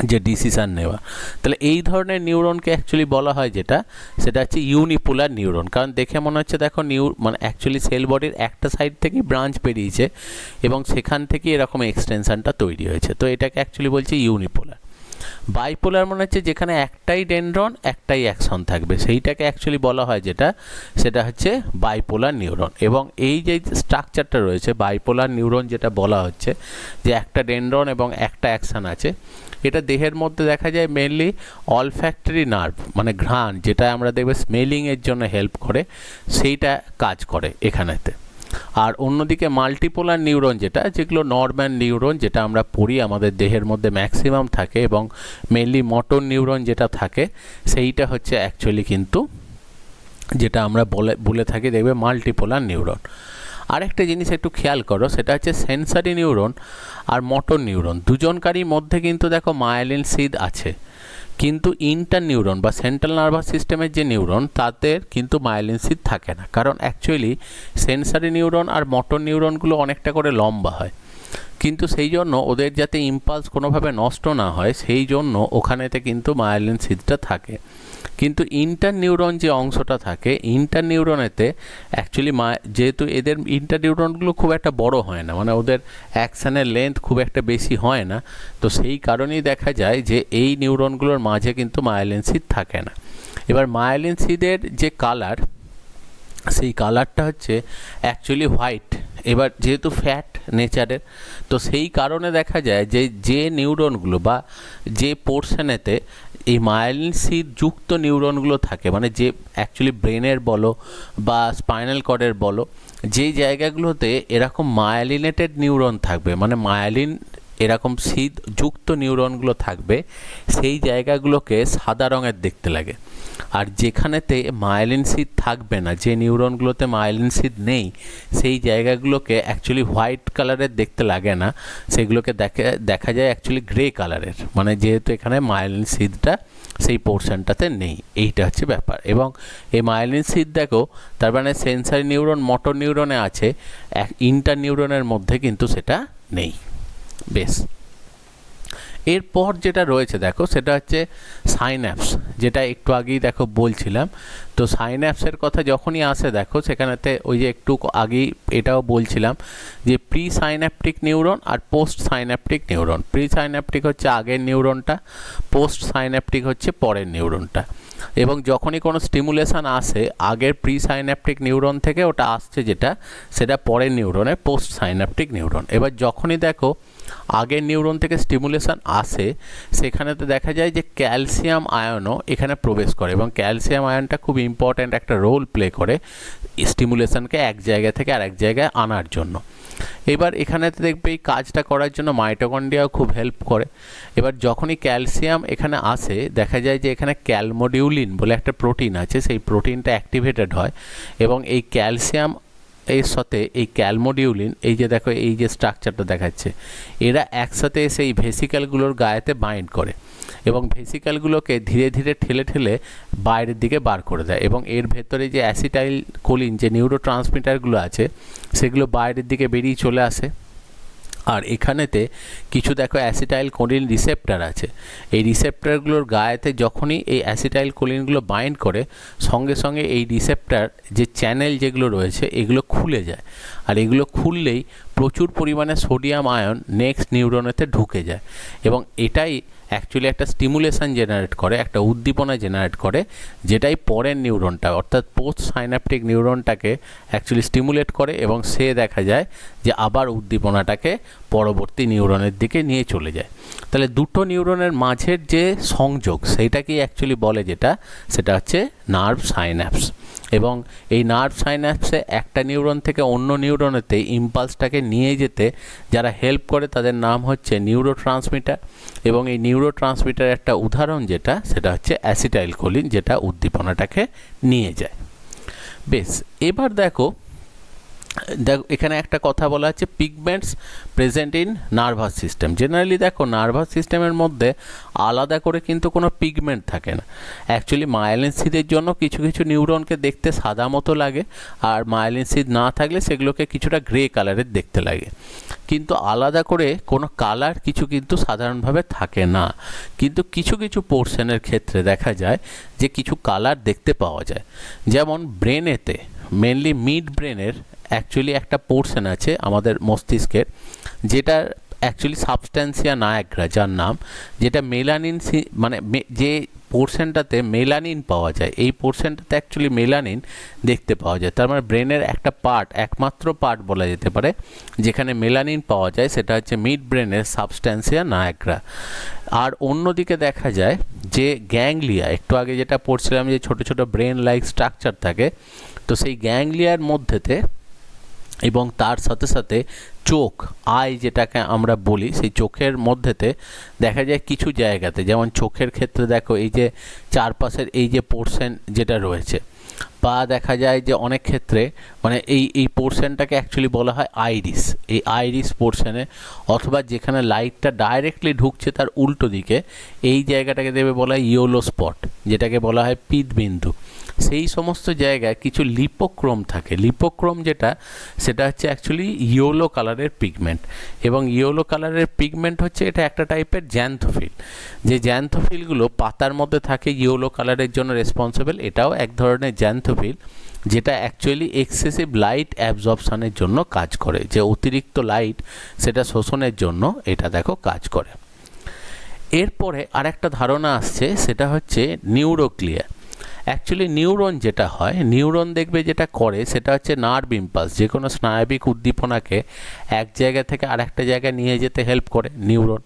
যে ডিসিশান নেওয়া। তাহলে এই ধরনের নিউরনকে অ্যাকচুয়ালি বলা হয় যেটা, সেটা হচ্ছে ইউনিপোলার নিউরন। কারণ দেখে মনে হচ্ছে দেখো মানে অ্যাকচুয়ালি সেল বডির একটা সাইড থেকেই ব্রাঞ্চ বেরিয়েছে এবং সেখান থেকে এরকম এক্সটেনশনটা তৈরি হয়েছে, তো এটাকে অ্যাকচুয়ালি বলছে ইউনিপোলার। বাইপোলার মনে হচ্ছে যেখানে একটাই ডেনড্রন একটাই অ্যাকশন থাকবে, সেইটাকে অ্যাকচুয়ালি বলা হয় যেটা, সেটা হচ্ছে বাইপোলার নিউরন। এবং এই যে স্ট্রাকচারটা রয়েছে বাইপোলার নিউরন, যেটা বলা হচ্ছে যে একটা ডেনড্রন এবং একটা অ্যাকশন আছে, এটা দেহের মধ্যে দেখা যায় মেনলি অলফ্যাক্টরি নার্ভ, মানে ঘ্রাণ, যেটা আমরা দেখবে স্মেলিংয়ের জন্য হেল্প করে, সেইটা কাজ করে এখানেতে। আর অন্যদিকে মাল্টিপোলার নিউরন যেগুলো নর্মাল নিউরন, যেটা আমরা পড়ি আমাদের দেহের মধ্যে ম্যাক্সিমাম থাকে, এবং মেনলি মোটর নিউরন যেটা থাকে সেইটা হচ্ছে অ্যাকচুয়ালি কিন্তু যেটা আমরা বলে থাকি দেখবে মাল্টিপোলার নিউরন। আরেকটা জিনিস একটু খেয়াল করো, সেটা হচ্ছে সেন্সারি নিউরন আর মোটর নিউরন দুজনকারই মধ্যে কিন্তু দেখো মায়োলিন সিদ আছে, কিন্তু ইন্টার নিউরন বা সেন্ট্রাল নার্ভাস সিস্টেমের যে নিউরন তাদের কিন্তু মায়োলিন সিদ থাকে না, কারণ অ্যাকচুয়ালি সেন্সারি নিউরন আর মোটর নিউরনগুলো অনেকটা করে লম্বা হয়। কিন্তু সেই জন্য ওদের যাতে ইম্পালস কোনোভাবে নষ্ট না হয় সেই জন্য ওখানেতে কিন্তু মায়োলিন সিদটা থাকে। কিন্তু ইন্টারনিউরন যে অংশটা থাকে, ইন্টারনিউরনেতে অ্যাকচুয়ালি যেহেতু এদের ইন্টারনিউরনগুলো খুব একটা বড় হয় না, মানে ওদের অ্যাকশানের লেন্থ খুব একটা বেশি হয় না, তো সেই কারণেই দেখা যায় যে এই নিউরনগুলোর মাঝে কিন্তু মায়োলিন সিদ থাকে না। এবার মায়োলিন সিদের যে কালার, সেই কালারটা হচ্ছে অ্যাকচুয়ালি হোয়াইট। এবার যেহেতু ফ্যাট নেচারের, তো সেই কারণে দেখা যায় যে নিউরনগুলো বা যে পোর্শনেতে এই মায়োলিন সিদ যুক্ত নিউরনগুলো থাকে, মানে যে অ্যাকচুয়ালি ব্রেনের বলো বা স্পাইনাল কর্ডের বলো, যেই জায়গাগুলোতে এরকম মায়োলিনেটেড নিউরন থাকবে, মানে মায়োলিন এরকম সিদ যুক্ত নিউরনগুলো থাকবে, সেই জায়গাগুলোকে সাদা রঙের দেখতে লাগে। আর যেখানেতে মায়োলিন সিদ থাকবে না, যে নিউরনগুলোতে মায়োলিন সিদ নেই, সেই জায়গাগুলোকে অ্যাকচুয়ালি হোয়াইট কালারের দেখতে লাগে না, সেগুলোকে দেখা যায় অ্যাকচুয়ালি গ্রে কালারের, মানে যেহেতু এখানে মায়োলিন সিদটা সেই পোর্শনটাতে নেই, এইটা হচ্ছে ব্যাপার। এবং এই মায়োলিন সিদ দেখো, তার মানে সেন্সারি নিউরন মোটর নিউরনে আছে, ইন্টার নিউরনের মধ্যে কিন্তু সেটা নেই। বেশ, এরপর যেটা রয়েছে দেখো, সেটা হচ্ছে সাইন্যাপস, যেটা একটু আগেই দেখো বলছিলাম। তো সাইন্যাপসের কথা যখনই আসে দেখো, সেখানেতে ওই যে একটু আগেই এটাও বলছিলাম যে প্রি সাইন্যাপটিক নিউরন আর post synaptic neuron. Pre synaptic হচ্ছে আগের নিউরনটা, পোস্ট সাইন্যাপটিক হচ্ছে পরের নিউরনটা। এবং যখনই কোনো স্টিমুলেশান আসে আগের প্রি সাইন্যাপটিক নিউরন থেকে, ওটা আসছে যেটা, সেটা পরের নিউরনে পোস্ট সাইন্যাপটিক নিউরন। এবার যখনই দেখো আগের নিউরন থেকে স্টিমুলেশান আসে, সেখানেতে দেখা যায় যে ক্যালসিয়াম আয়নও এখানে প্রবেশ করে, এবং ক্যালসিয়াম আয়নটা খুব ইম্পর্ট্যান্ট একটা রোল প্লে করে স্টিমুলেশানকে এক জায়গা থেকে আরেক জায়গায় আনার জন্য। এবার এখানেতে দেখবে এই কাজটা করার জন্য মাইটোকন্ড্রিয়াও খুব হেল্প করে। এবার যখনই ক্যালসিয়াম এখানে আসে, দেখা যায় যে এখানে ক্যালমোডিউলিন বলে একটা প্রোটিন আছে, সেই প্রোটিনটা অ্যাক্টিভেটেড হয়, এবং এই ক্যালসিয়াম এর সাথে এই ক্যালমোডিউলিন, এই যে দেখো এই যে স্ট্রাকচারটা দেখাচ্ছে, এরা একসাথে এসে এই ভেসিক্যালগুলোর গায়েতে বাইন্ড করে, এবং ভেসিক্যালগুলোকে ধীরে ধীরে ঠেলে ঠেলে বাইরের দিকে বার করে দেয়, এবং এর ভেতরে যে অ্যাসিটাইল কোলিন যে নিউরো ট্রান্সমিটারগুলো আছে, সেগুলো বাইরের দিকে বেরিয়ে চলে আসে। আর এখানেতে কিছু দেখো অ্যাসিটাইল কোলিন রিসেপ্টার আছে, এই রিসেপ্টারগুলোর গায়েতে যখনই এই অ্যাসিটাইল কোলিনগুলো বাইন্ড করে, সঙ্গে সঙ্গে এই রিসেপ্টার যে চ্যানেল যেগুলো রয়েছে এগুলো খুলে যায়, আর এগুলো খুললেই প্রচুর পরিমাণে সোডিয়াম আয়ন নেক্সট নিউরনেতে ঢুকে যায়, এবং এটাই অ্যাকচুয়ালি একটা স্টিমুলেশন জেনারেট করে, একটা উদ্দীপনা জেনারেট করে, যেটাই পরের নিউরনটা অর্থাৎ পোস্ট সাইন্যাপটিক নিউরনটাকে অ্যাকচুয়ালি স্টিমুলেট করে, এবং সে দেখা যায় যে আবার উদ্দীপনাটাকে পরবর্তী নিউরনের দিকে নিয়ে চলে যায়। তাহলে দুটো নিউরনের মাঝের যে সংযোগ, সেইটাকেই অ্যাকচুয়ালি বলে যেটা, সেটা হচ্ছে নার্ভ সাইন্যাপস। এবং এই নার্ভ সাইন্যাপসে একটা নিউরন থেকে অন্য নিউরনেতে ইম্পালসটাকে নিয়ে যেতে যারা হেল্প করে তাদের নাম হচ্ছে নিউরো ট্রান্সমিটার, এবং এই নিউরো ট্রান্সমিটার একটা উদাহরণ যেটা, সেটা হচ্ছে অ্যাসিটাইল কোলিন, যেটা উদ্দীপনাটাকে নিয়ে যায়। বেশ, এবার দেখো এখানে একটা কথা বলা আছে, pigments present in nervous system. Generally দেখো নার্ভাস সিস্টেমের মধ্যে আলাদা করে কিন্তু কোনো পিগমেন্ট থাকে না। অ্যাকচুয়ালি মায়োলিন সিদের জন্য কিছু কিছু নিউরনকে দেখতে সাদা মতো লাগে, আর মায়োলিন সিদ না থাকলে সেগুলোকে কিছুটা গ্রে কালারের দেখতে লাগে, কিন্তু আলাদা করে কোনো কালার কিছু কিন্তু সাধারণভাবে থাকে না। কিন্তু কিছু কিছু পোর্শনের ক্ষেত্রে দেখা যায় যে কিছু কালার দেখতে পাওয়া যায়। যেমন ব্রেনেতে, মেনলি মিড ব্রেনের অ্যাকচুয়ালি একটা পোর্শন আছে আমাদের মস্তিষ্কের, যেটা অ্যাকচুয়ালি সাবস্ট্যান্সিয়া নায়াগ্রা যার নাম, যেটা মেলানিন, মানে যে পোর্শনটাতে মেলানিন পাওয়া যায়, এই পোর্শনটাতে অ্যাকচুয়ালি মেলানিন দেখতে পাওয়া যায়। তার মানে ব্রেনের একটা পার্ট, একমাত্র পার্ট বলা যেতে পারে যেখানে মেলানিন পাওয়া যায়, সেটা হচ্ছে মিড ব্রেনের সাবস্ট্যান্সিয়া নায়াগ্রা। আর অন্যদিকে দেখা যায় যে গ্যাংলিয়া, একটু আগে যেটা পড়ছিলাম যে ছোট ছোট ব্রেন লাইক স্ট্রাকচার থাকে, তো সেই গ্যাংলিয়ার মধ্যেতে এবং তার সাথে সাথে চোখ, আই যেটাকে আমরা বলি, সেই চোখের মধ্যেতে দেখা যায় কিছু জায়গাতে, যেমন চোখের ক্ষেত্রে দেখো এই যে চারপাশের এই যে পোর্শন যেটা রয়েছে, বা দেখা যায় যে অনেক ক্ষেত্রে মানে এই পোর্শনটাকে অ্যাকচুয়ালি বলা হয় আইরিস। এই আইরিস পোর্শনে, অথবা যেখানে লাইটটা ডাইরেক্টলি ঢুকছে তার উল্টো দিকে, এই জায়গাটাকে দেবে বলা হয় ইয়েলো স্পট, যেটাকে বলা হয় পিতবিন্দু। সেই সমস্ত জায়গায় কিছু লিপোক্রোম থাকে। লিপোক্রোম যেটা, সেটা হচ্ছে অ্যাকচুয়ালি ইয়েলো কালার কালারের পিগমেন্ট, এবং ইয়েলো কালারের পিগমেন্ট হচ্ছে এটা একটা টাইপের জ্যান্থোফিল, যে জ্যান্থোফিলগুলো পাতার মধ্যে থাকে ইয়েলো কালারের জন্য রেসপন্সিবল। এটাও এক ধরনের জ্যান্থোফিল, যেটা অ্যাকচুয়ালি এক্সেসিভ লাইট অ্যাবজর্পশনের জন্য কাজ করে, যে অতিরিক্ত লাইট সেটা শোষণের জন্য এটা দেখো কাজ করে। এরপরে আরেকটা ধারণা আসছে, সেটা হচ্ছে নিউরোগ্লিয়া। অ্যাকচুয়ালি নিউরন যেটা হয়, নিউরন দেখবে যেটা করে সেটা হচ্ছে নার্ভ ইম্পালস, যে কোনো স্নায়বিক উদ্দীপনাকে এক জায়গা থেকে আরেকটা জায়গায় নিয়ে যেতে হেল্প করে নিউরন।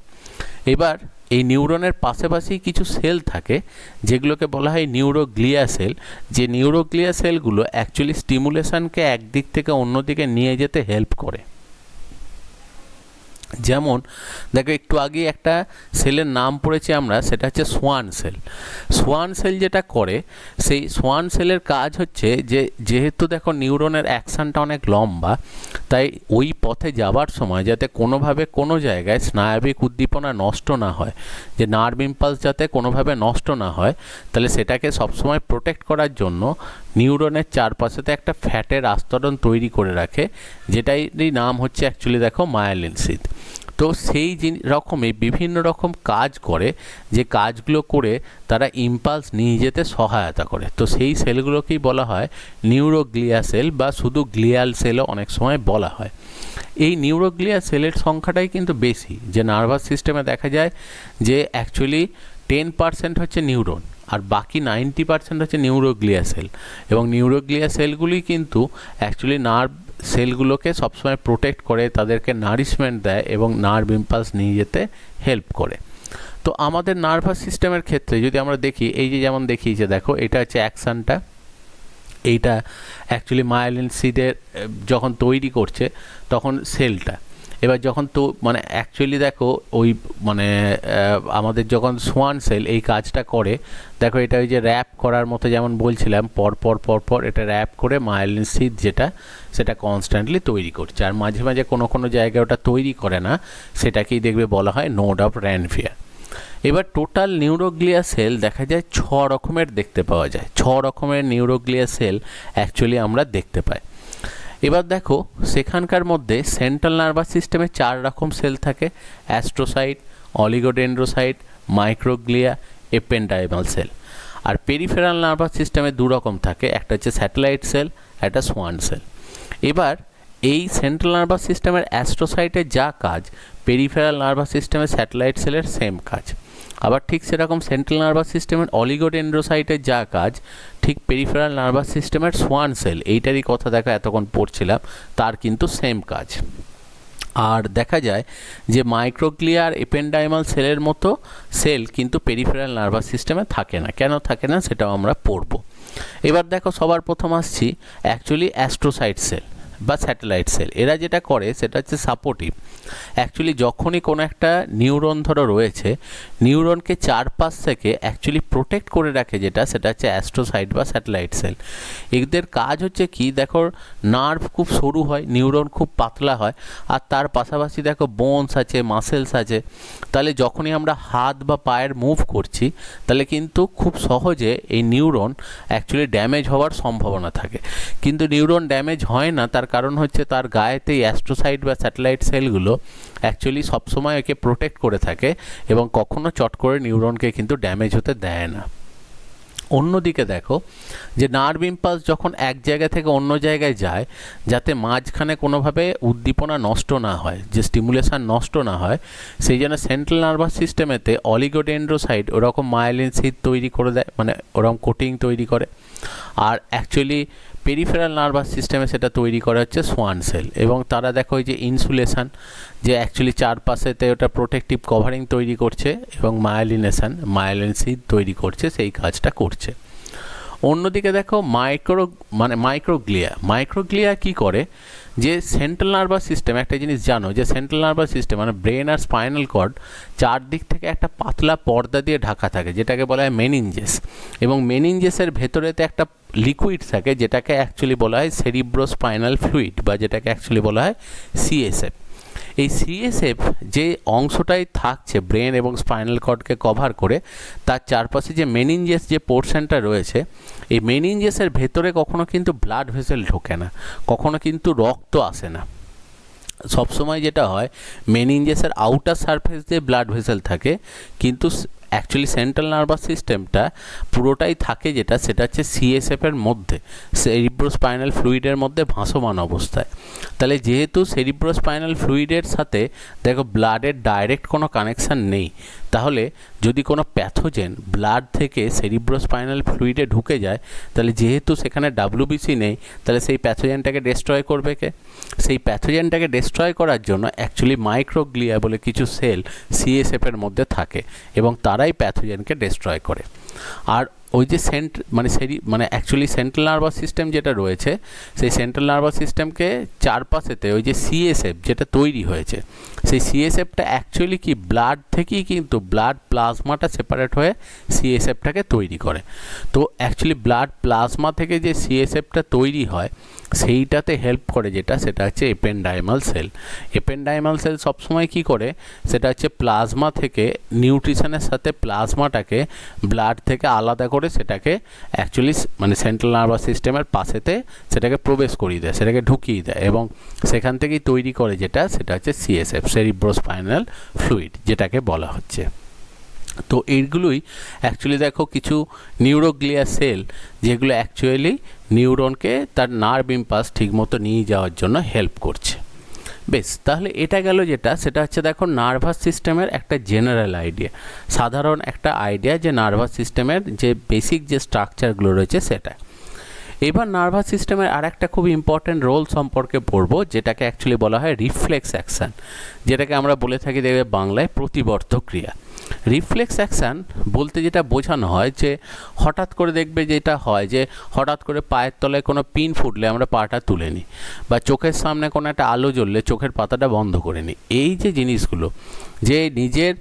এবার এই নিউরনের পাশাপাশি কিছু সেল থাকে যেগুলোকে বলা হয় নিউরোগ্লিয়া সেল, যে নিউরোগ্লিয়া সেলগুলো অ্যাকচুয়ালি স্টিমুলেশনকে একদিক থেকে অন্যদিকে নিয়ে যেতে হেল্প করে। যেমন দেখো একটু আগে একটা সেলের নাম পড়েছি আমরা, সেটা হচ্ছে সোয়ান সেল। সোয়ান সেল যেটা করে, সেই সোয়ান সেলের কাজ হচ্ছে যে যেহেতু দেখো নিউরনের অ্যাকশানটা অনেক লম্বা, তাই ওই পথে যাবার সময় যাতে কোনোভাবে কোনো জায়গায় স্নায়বিক উদ্দীপনা নষ্ট না হয়, যে নার্ভ ইম্পালস যাতে কোনোভাবে নষ্ট না হয়, তাহলে সেটাকে সবসময় প্রোটেক্ট করার জন্য নিউরনের চারপাশেতে একটা ফ্যাটের আস্তরণ তৈরি করে রাখে, যেটারই নাম হচ্ছে অ্যাকচুয়ালি দেখো মায়োলিন সিথ। তো সেই রকমই বিভিন্ন রকম কাজ করে, যে কাজগুলো করে তারা ইম্পালস নিয়ে যেতে সহায়তা করে। তো সেই সেলগুলোকেই বলা হয় নিউরোগ্লিয়া সেল, বা শুধু গ্লিয়াল সেলও অনেক সময় বলা হয়। এই নিউরোগ্লিয়া সেলের সংখ্যাটাই কিন্তু বেশি, যে নার্ভাস সিস্টেমে দেখা যায় যে অ্যাকচুয়ালি 10% হচ্ছে নিউরন, আর বাকি 90% হচ্ছে নিউরোগ্লিয়া সেল। এবং নিউরোগ্লিয়া সেলগুলি কিন্তু অ্যাকচুয়ালি নার্ভ সেলগুলোকে সবসময় প্রোটেক্ট করে, তাদেরকে নারিশমেন্ট দেয় এবং নার্ভ ইম্পালস নিয়ে যেতে হেল্প করে। তো আমাদের নার্ভাস সিস্টেমের ক্ষেত্রে যদি আমরা দেখি, এই যে যেমন দেখিয়েছে দেখো, এটা হচ্ছে অ্যাকশানটা, এইটা অ্যাকচুয়ালি মায়োলিন সিডের যখন তৈরি করছে তখন সেলটা, এবার যখন তো মানে অ্যাকচুয়ালি দেখো ওই মানে আমাদের যখন সোয়ান সেল এই কাজটা করে, দেখো এটা ওই যে র্যাপ করার মতো, যেমন বলছিলাম পর এটা র্যাপ করে মায়োলিন সিড যেটা সেটা কনস্ট্যান্টলি তৈরি করছে, আর মাঝে মাঝে কোনো জায়গায় ওটা তৈরি করে না, সেটাকেই দেখবে বলা হয় নোড অফ র্যানভিয়ার। এবার টোটাল নিউরোগ্লিয়া সেল দেখা যায় 6 রকমের দেখতে পাওয়া যায়, 6 রকমের নিউরোগ্লিয়া সেল অ্যাকচুয়ালি আমরা দেখতে পাই। এবার দেখো সেখানকার মধ্যে সেন্ট্রাল নার্ভাস সিস্টেমে 4 রকম সেল থাকে, অ্যাস্ট্রোসাইট, অলিগোডেন্ড্রোসাইট, মাইক্রোগ্লিয়া, এপেন্ডাইমাল সেল। আর পেরিফেরাল নার্ভাস সিস্টেমে 2 রকম থাকে, একটা হচ্ছে স্যাটেলাইট সেল, একটা সোয়ান সেল। এবার এই সেন্ট্রাল নার্ভাস সিস্টেমের অ্যাস্ট্রোসাইটের যা কাজ, পেরিফেরাল নার্ভাস সিস্টেমের স্যাটেলাইট সেলের সেম কাজ। আবার ঠিক সেরকম সেন্ট্রাল নার্ভাস সিস্টেমের অলিগোডেন্ড্রোসাইটের যা কাজ, ঠিক পেরিফেরাল নার্ভাস সিস্টেমের সোয়ান সেল, এইটারই কথা দেখা এতক্ষণ পড়ছিলাম, তার কিন্তু সেম কাজ। আর দেখা যায় যে মাইক্রোগ্লিয়া আর এপেন্ডাইমাল সেলের মতো সেল কিন্তু পেরিফেরাল নার্ভাস সিস্টেমে থাকে না। কেন থাকে না সেটাও আমরা পড়ব। এবার দেখো সবার প্রথম আসছি অ্যাকচুয়ালি অ্যাস্ট্রোসাইট সেল বা স্যাটেলাইট সেল। এরা যেটা করে সেটা হচ্ছে সাপোর্টিভ। অ্যাকচুয়ালি যখনই কোনো একটা নিউরন ধরো রয়েছে, নিউরনকে চারপাশ থেকে অ্যাকচুয়ালি প্রোটেক্ট করে রাখে যেটা, সেটা হচ্ছে অ্যাস্ট্রোসাইট বা স্যাটেলাইট সেল। এদের কাজ হচ্ছে কি, দেখো নার্ভ খুব সরু হয়, নিউরন খুব পাতলা হয়, আর তার পাশাপাশি দেখো বোনস আছে, মাসেলস আছে। তাহলে যখনই আমরা হাত বা পায়ের মুভ করছি, তাহলে কিন্তু খুব সহজে এই নিউরন অ্যাকচুয়ালি ড্যামেজ হওয়ার সম্ভাবনা থাকে। কিন্তু নিউরন ড্যামেজ হয় না, তার কারণ হচ্ছে তার গায়েতে অ্যাস্ট্রোসাইট বা স্যাটেলাইট সেলগুলো অ্যাকচুয়ালি সবসময় একে প্রোটেক্ট করে থাকে এবং কখনো চট করে নিউরনকে কিন্তু ড্যামেজ হতে দেয় না। অন্যদিকে দেখো যে নার্ভ ইম্পালস যখন এক জায়গা থেকে অন্য জায়গায় যায়, যাতে মাঝখানে কোনোভাবে উদ্দীপনা নষ্ট না হয়, যে স্টিমুলেশন নষ্ট না হয়, সেই জন্য সেন্ট্রাল নার্ভাস সিস্টেমেতে অলিগোডেন্ড্রোসাইট ওরকম মায়োলিন সিথ তৈরি করে দেয়, মানে ওরকম কোটিং তৈরি করে। আর অ্যাকচুয়ালি পেরিফেরাল নার্ভাস সিস্টেমে সেটা তৈরি করা হচ্ছে সোয়ান সেল, এবং তারা দেখো এই যে ইনসুলেশন, যে অ্যাকচুয়ালি চারপাশেতে ওটা প্রোটেক্টিভ কভারিং তৈরি করছে এবং মায়োলিন সিথ তৈরি করছে, সেই কাজটা করছে। অন্যদিকে দেখো মাইক্রোগ্লিয়া কি করে, যে সেন্ট্রাল নার্ভাস সিস্টেম, একটা জিনিস জানো যে সেন্ট্রাল নার্ভাস সিস্টেম মানে ব্রেন আর স্পাইনাল কর্ড চারদিক থেকে একটা পাতলা পর্দা দিয়ে ঢাকা থাকে, যেটাকে বলা হয় মেনিনজেস। এবং মেনিনজেসের ভেতরেতে একটা লিকুইড থাকে, যেটাকে অ্যাকচুয়ালি বলা হয় সেরিব্রোস্পাইনাল ফ্লুইড, বা যেটাকে অ্যাকচুয়ালি বলা হয় সিএসএফ। এই সিএসএফ যে অংশটাই থাকছে ব্রেন এবং স্পাইনাল কর্ডকে কভার করে, তার চারপাশে যে মেনিনজেস যে পোর্শনটা রয়েছে, এই মেনিনজেসের ভেতরে কখনো কিন্তু ব্লাড ভেসেল ঢোকে না, কখনো কিন্তু রক্ত আসে না। সবসময় যেটা হয় মেনিনজেসের আউটার সারফেস দিয়ে ব্লাড ভেসেল থাকে, কিন্তু অ্যাকচুয়ালি সেন্ট্রাল নার্ভাস সিস্টেমটা পুরোটাই থাকে যেটা, সেটা হচ্ছে সিএসএফের মধ্যে, সেরিব্রোস্পাইনাল ফ্লুইডের মধ্যে ভাসমান অবস্থায়। তাহলে যেহেতু সেরিব্রোস্পাইনাল ফ্লুইডের সাথে দেখো ব্লাডের ডাইরেক্ট কোনো কানেকশান নেই, তাহলে যদি কোনো প্যাথোজেন ব্লাড থেকে সেরিব্রোস্পাইনাল ফ্লুইডে ঢুকে যায়, তাহলে যেহেতু সেখানে ডাব্লিউবিসি নেই, তাহলে সেই প্যাথোজেনটাকে ডেস্ট্রয় করবে কে? সেই প্যাথোজেনটাকে ডেস্ট্রয় করার জন্য অ্যাকচুয়ালি মাইক্রোগ্লিয়া বলে কিছু সেল সিএসএফের মধ্যে থাকে এবং তারাই প্যাথোজেনকে ডেস্ট্রয় করে। আর ওই যে অ্যাকচুয়ালি সেন্ট্রাল নার্ভাস সিস্টেম যেটা রয়েছে, সেই সেন্ট্রাল নার্ভাস সিস্টেমকে চারপাশেতে ওই যে সিএসএফ যেটা তৈরি হয়েছে, সেই সিএসএফটা অ্যাকচুয়ালি কি ব্লাড থেকেই কিন্তু ব্লাড প্লাজমাটা সেপারেট হয়ে সিএসএফটাকে তৈরি করে। তো অ্যাকচুয়ালি ব্লাড প্লাজমা থেকে যে সিএসএফটা তৈরি হয় সেইটাতে হেল্প করে যেটা, সেটা হচ্ছে এপেনডাইমাল সেল। এপেনডাইমাল সেল সবসময় কি করে, সেটা হচ্ছে প্লাজমা থেকে নিউট্রিশনের সাথে প্লাজমাটাকে ব্লাড থেকে আলাদা করে সেটাকে অ্যাকচুয়ালি সেন্ট্রাল নার্ভাস সিস্টেমের পাশেতে সেটাকে প্রবেশ করিয়ে দেয়, সেটাকে ঢুকিয়ে দেয় এবং সেখান থেকেই তৈরি করে যেটা, সেটা হচ্ছে সিএসএফ, সেরিব্রোস্পাইনাল ফ্লুইড যেটাকে বলা হচ্ছে। তো এইগুলোই অ্যাকচুয়ালি দেখো কিছু নিউরোগ্লিয়া সেল যেগুলো অ্যাকচুয়ালি নিউরনকে তার নার্ভ ইম্পালস ঠিকমতো নিয়ে যাওয়ার জন্য হেল্প করছে। বেশ, তাহলে এটা গেল যেটা, সেটা হচ্ছে দেখো নার্ভাস সিস্টেমের একটা জেনারেল আইডিয়া, সাধারণ একটা আইডিয়া যে নার্ভাস সিস্টেমের যে বেসিক যে স্ট্রাকচারগুলো রয়েছে সেটা। এবার নার্ভাস সিস্টেমের আর একটা খুব ইম্পর্ট্যান্ট রোল সম্পর্কে পড়বো, যেটাকে অ্যাকচুয়ালি বলা হয় রিফ্লেক্স অ্যাকশান, যেটাকে আমরা বলে থাকি দেখবে বাংলায় প্রতিবর্ধক ক্রিয়া। রিফ্লেক্স অ্যাকশান বলতে যেটা বোঝানো হয় যে হঠাৎ করে দেখবে যেটা হয় যে হঠাৎ করে পায়ের তলায় কোনো পিন ফুটলে আমরা পাটা তুলে নিই, বা চোখের সামনে কোনো একটা আলো জ্বললে চোখের পাতাটা বন্ধ করে নিই। এই যে জিনিসগুলো, যে নিজের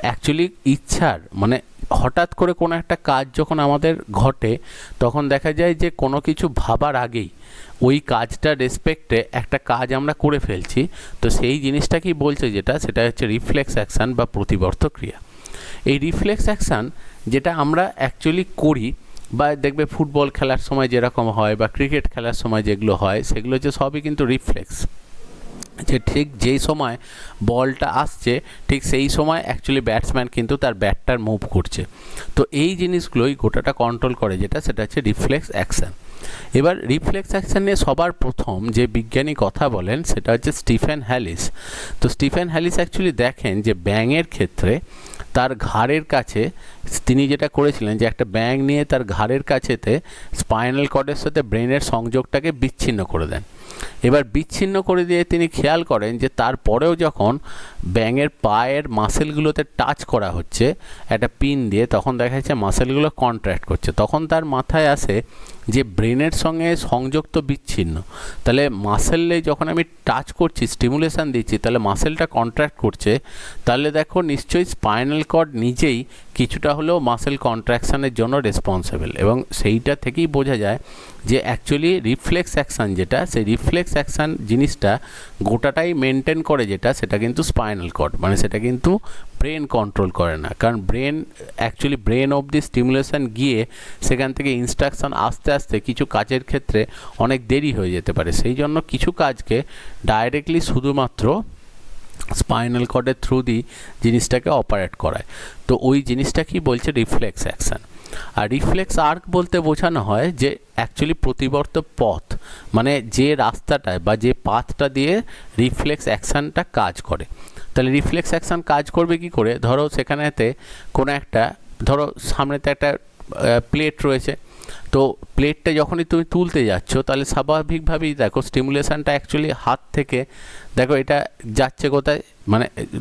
অ্যাকচুয়ালি ইচ্ছার হঠাৎ করে কোনো একটা কাজ যখন আমাদের ঘটে, তখন দেখা যায় যে কোনো কিছু ভাবার আগেই ওই কাজটার রেসপেক্টে একটা কাজ আমরা করে ফেলছি। তো সেই জিনিসটাকেই বলছে যেটা, সেটা হচ্ছে রিফ্লেক্স অ্যাকশান বা প্রতিবর্ধক ক্রিয়া। এই রিফ্লেক্স অ্যাকশান যেটা আমরা অ্যাকচুয়ালি করি, বা দেখবে ফুটবল খেলার সময় যেরকম হয় বা ক্রিকেট খেলার সময় যেগুলো হয়, সেগুলো যে সবই কিন্তু রিফ্লেক্স, যে ঠিক যেই সময় বলটা আসছে ঠিক সেই সময় অ্যাকচুয়ালি ব্যাটসম্যান কিন্তু তার ব্যাটটার মুভ করছে। তো এই জিনিসগুলোই গোটাটা কন্ট্রোল করে যেটা, সেটা হচ্ছে রিফ্লেক্স অ্যাকশান। এবার রিফ্লেক্স অ্যাকশান নিয়ে সবার প্রথম যে বিজ্ঞানী কথা বলেন সেটা হচ্ছে স্টিফেন হ্যালিস। তো স্টিফেন হ্যালিস অ্যাকচুয়ালি দেখেন যে ব্যাঙের ক্ষেত্রে তার ঘাড়ের কাছে তিনি যেটা করেছিলেন যে একটা ব্যাঙ নিয়ে তার ঘাড়ের কাছেতে স্পাইনাল কর্ডের সাথে ব্রেনের সংযোগটাকে বিচ্ছিন্ন করে দেন। এবার বিচ্ছিন্ন করে দিয়ে তিনি খেয়াল করেন যে তারপরেও যখন ব্যাঙের পায়ের মাসেলগুলোতে টাচ করা হচ্ছে একটা পিন দিয়ে, তখন দেখা যাচ্ছে মাসেলগুলো কন্ট্র্যাক্ট করছে। তখন তার মাথায় আসে যে ব্রেনের সঙ্গে সংযোগ তো বিচ্ছিন্ন, তাহলে মাসেলে যখন আমি টাচ করছি, স্টিমুলেশান দিচ্ছি, তাহলে মাসেলটা কন্ট্র্যাক্ট করছে, তাহলে দেখো নিশ্চয়ই স্পাইনাল কর্ড নিজেই কিছুটা হলেও মাসেল কন্ট্রাকশানের জন্য রেসপন্সিবল। এবং সেইটা থেকেই বোঝা যায় যে অ্যাকচুয়ালি রিফ্লেক্স অ্যাকশান যেটা, সেই রিফ্লেক্স অ্যাকশান জিনিসটা গোটাটাই মেনটেন করে যেটা, সেটা কিন্তু স্পাইনাল কর্ড, সেটা কিন্তু ব্রেন কন্ট্রোল করে না। কারণ ব্রেন অবধি স্টিমুলেশান গিয়ে সেখান থেকে ইনস্ট্রাকশান আস্তে আস্তে কিছু কাজের ক্ষেত্রে অনেক দেরি হয়ে যেতে পারে। সেই জন্য কিছু কাজকে ডাইরেক্টলি শুধুমাত্র স্পাইনাল কর্ডের থ্রু দিয়ে জিনিসটাকে অপারেট করায়। তো ওই জিনিসটা কি বলছে, রিফ্লেক্স অ্যাকশান। আর রিফ্লেক্স আর্ক বলতে বোঝানো হয় যে অ্যাকচুয়ালি প্রতিবর্ত পথ, যে রাস্তাটায় বা যে পাথটা দিয়ে রিফ্লেক্স অ্যাকশানটা কাজ করে। তাহলে রিফ্লেক্স অ্যাকশান কাজ করবে কি করে, ধরো সেখানেতে কোনো একটা, ধরো সামনেতে একটা প্লেট রয়েছে, তো প্লেটটা যখনই তুমি তুলতে যাচ্ছ, তাহলে স্বাভাবিকভাবেই দেখো স্টিমুলেশানটা অ্যাকচুয়ালি হাত থেকে, দেখো এটা যাচ্ছে কোথায়,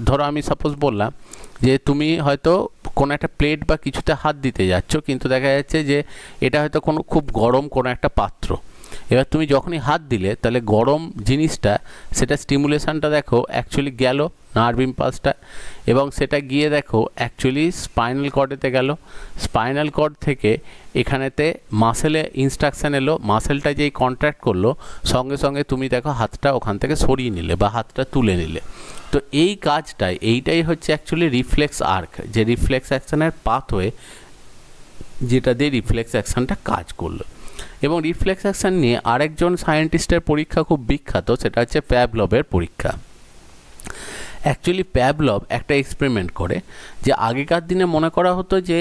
ধরো আমি সাপোজ বললাম যে তুমি হয়তো কোনো একটা প্লেট বা কিছুতে হাত দিতে যাচ্ছ, কিন্তু দেখা যাচ্ছে যে এটা হয়তো কোনো খুব গরম কোনো একটা পাত্র। এবার তুমি যখনই হাত দিলে, তাহলে গরম জিনিসটা, সেটা স্টিমুলেশানটা দেখো অ্যাকচুয়ালি গেল নার্ভ ইম্পালসটা, এবং সেটা গিয়ে দেখো অ্যাকচুয়ালি স্পাইনাল কর্ডেতে গেল। স্পাইনাল কর্ড থেকে এখানেতে মাসেলে ইনস্ট্রাকশান এলো, মাসেলটা যেই কন্ট্র্যাক্ট করলো, সঙ্গে সঙ্গে তুমি দেখো হাতটা ওখান থেকে সরিয়ে নিলে বা হাতটা তুলে নিলে। তো এই কাজটাই, এইটাই হচ্ছে অ্যাকচুয়ালি রিফ্লেক্স আর্ক, যে রিফ্লেক্স অ্যাকশানের পাথওয়ে যেটা দিয়ে রিফ্লেক্স অ্যাকশানটা কাজ করলো। এবং রিফ্লেক্স অ্যাকশন নিয়ে আরেকজন সায়েন্টিস্টের পরীক্ষা খুব বিখ্যাত, সেটা হচ্ছে প্যাভলভের পরীক্ষা। অ্যাকচুয়ালি প্যাভলভ একটা এক্সপেরিমেন্ট করে, যে আগেকার দিনে মনে করা হতো যে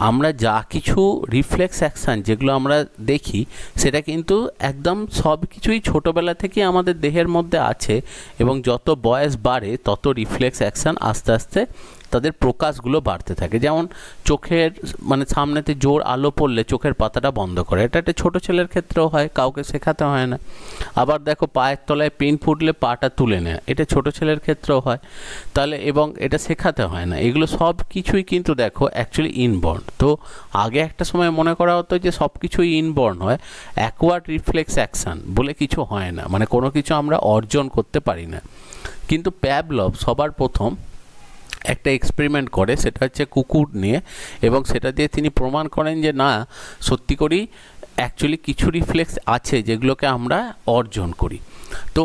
আমরা যা কিছু রিফ্লেক্স অ্যাকশান যেগুলো আমরা দেখি সেটা কিন্তু একদম সব কিছুই ছোটোবেলা থেকে আমাদের দেহের মধ্যে আছে, এবং যত বয়স বাড়ে তত রিফ্লেক্স অ্যাকশান আস্তে আস্তে তাদের প্রকাশগুলো বাড়তে থাকে। যেমন চোখের মানে সামনেতে জোর আলো পড়লে চোখের পাতাটা বন্ধ করে, এটা একটা ছোটো ছেলের ক্ষেত্রেও হয়, কাউকে শেখাতে হয় না। আবার দেখো পায়ের তলায় পেন ফুটলে পাটা তুলে নেয়, এটা ছোটো ছেলের ক্ষেত্রেও হয়। তাহলে এবং এটা শেখাতে হয় না, এগুলো সব কিছুই কিন্তু দেখো অ্যাকচুয়ালি ইনবর্ন। তো আগে একটা সময় মনে করা হতো যে সব কিছুই ইনবর্ন হয়, অ্যাকোয়ার্ড রিফ্লেক্স অ্যাকশান বলে কিছু হয় না, মানে কোনো কিছু আমরা অর্জন করতে পারি না। কিন্তু প্যাভলভ সবার প্রথম একটা এক্সপেরিমেন্ট করে, সেটা হচ্ছে কুকুর নিয়ে, এবং সেটা দিয়ে তিনি প্রমাণ করেন যে না, সত্যি করেই অ্যাকচুয়ালি কিছু রিফ্লেক্স আছে যেগুলোকে আমরা অর্জন করি। তো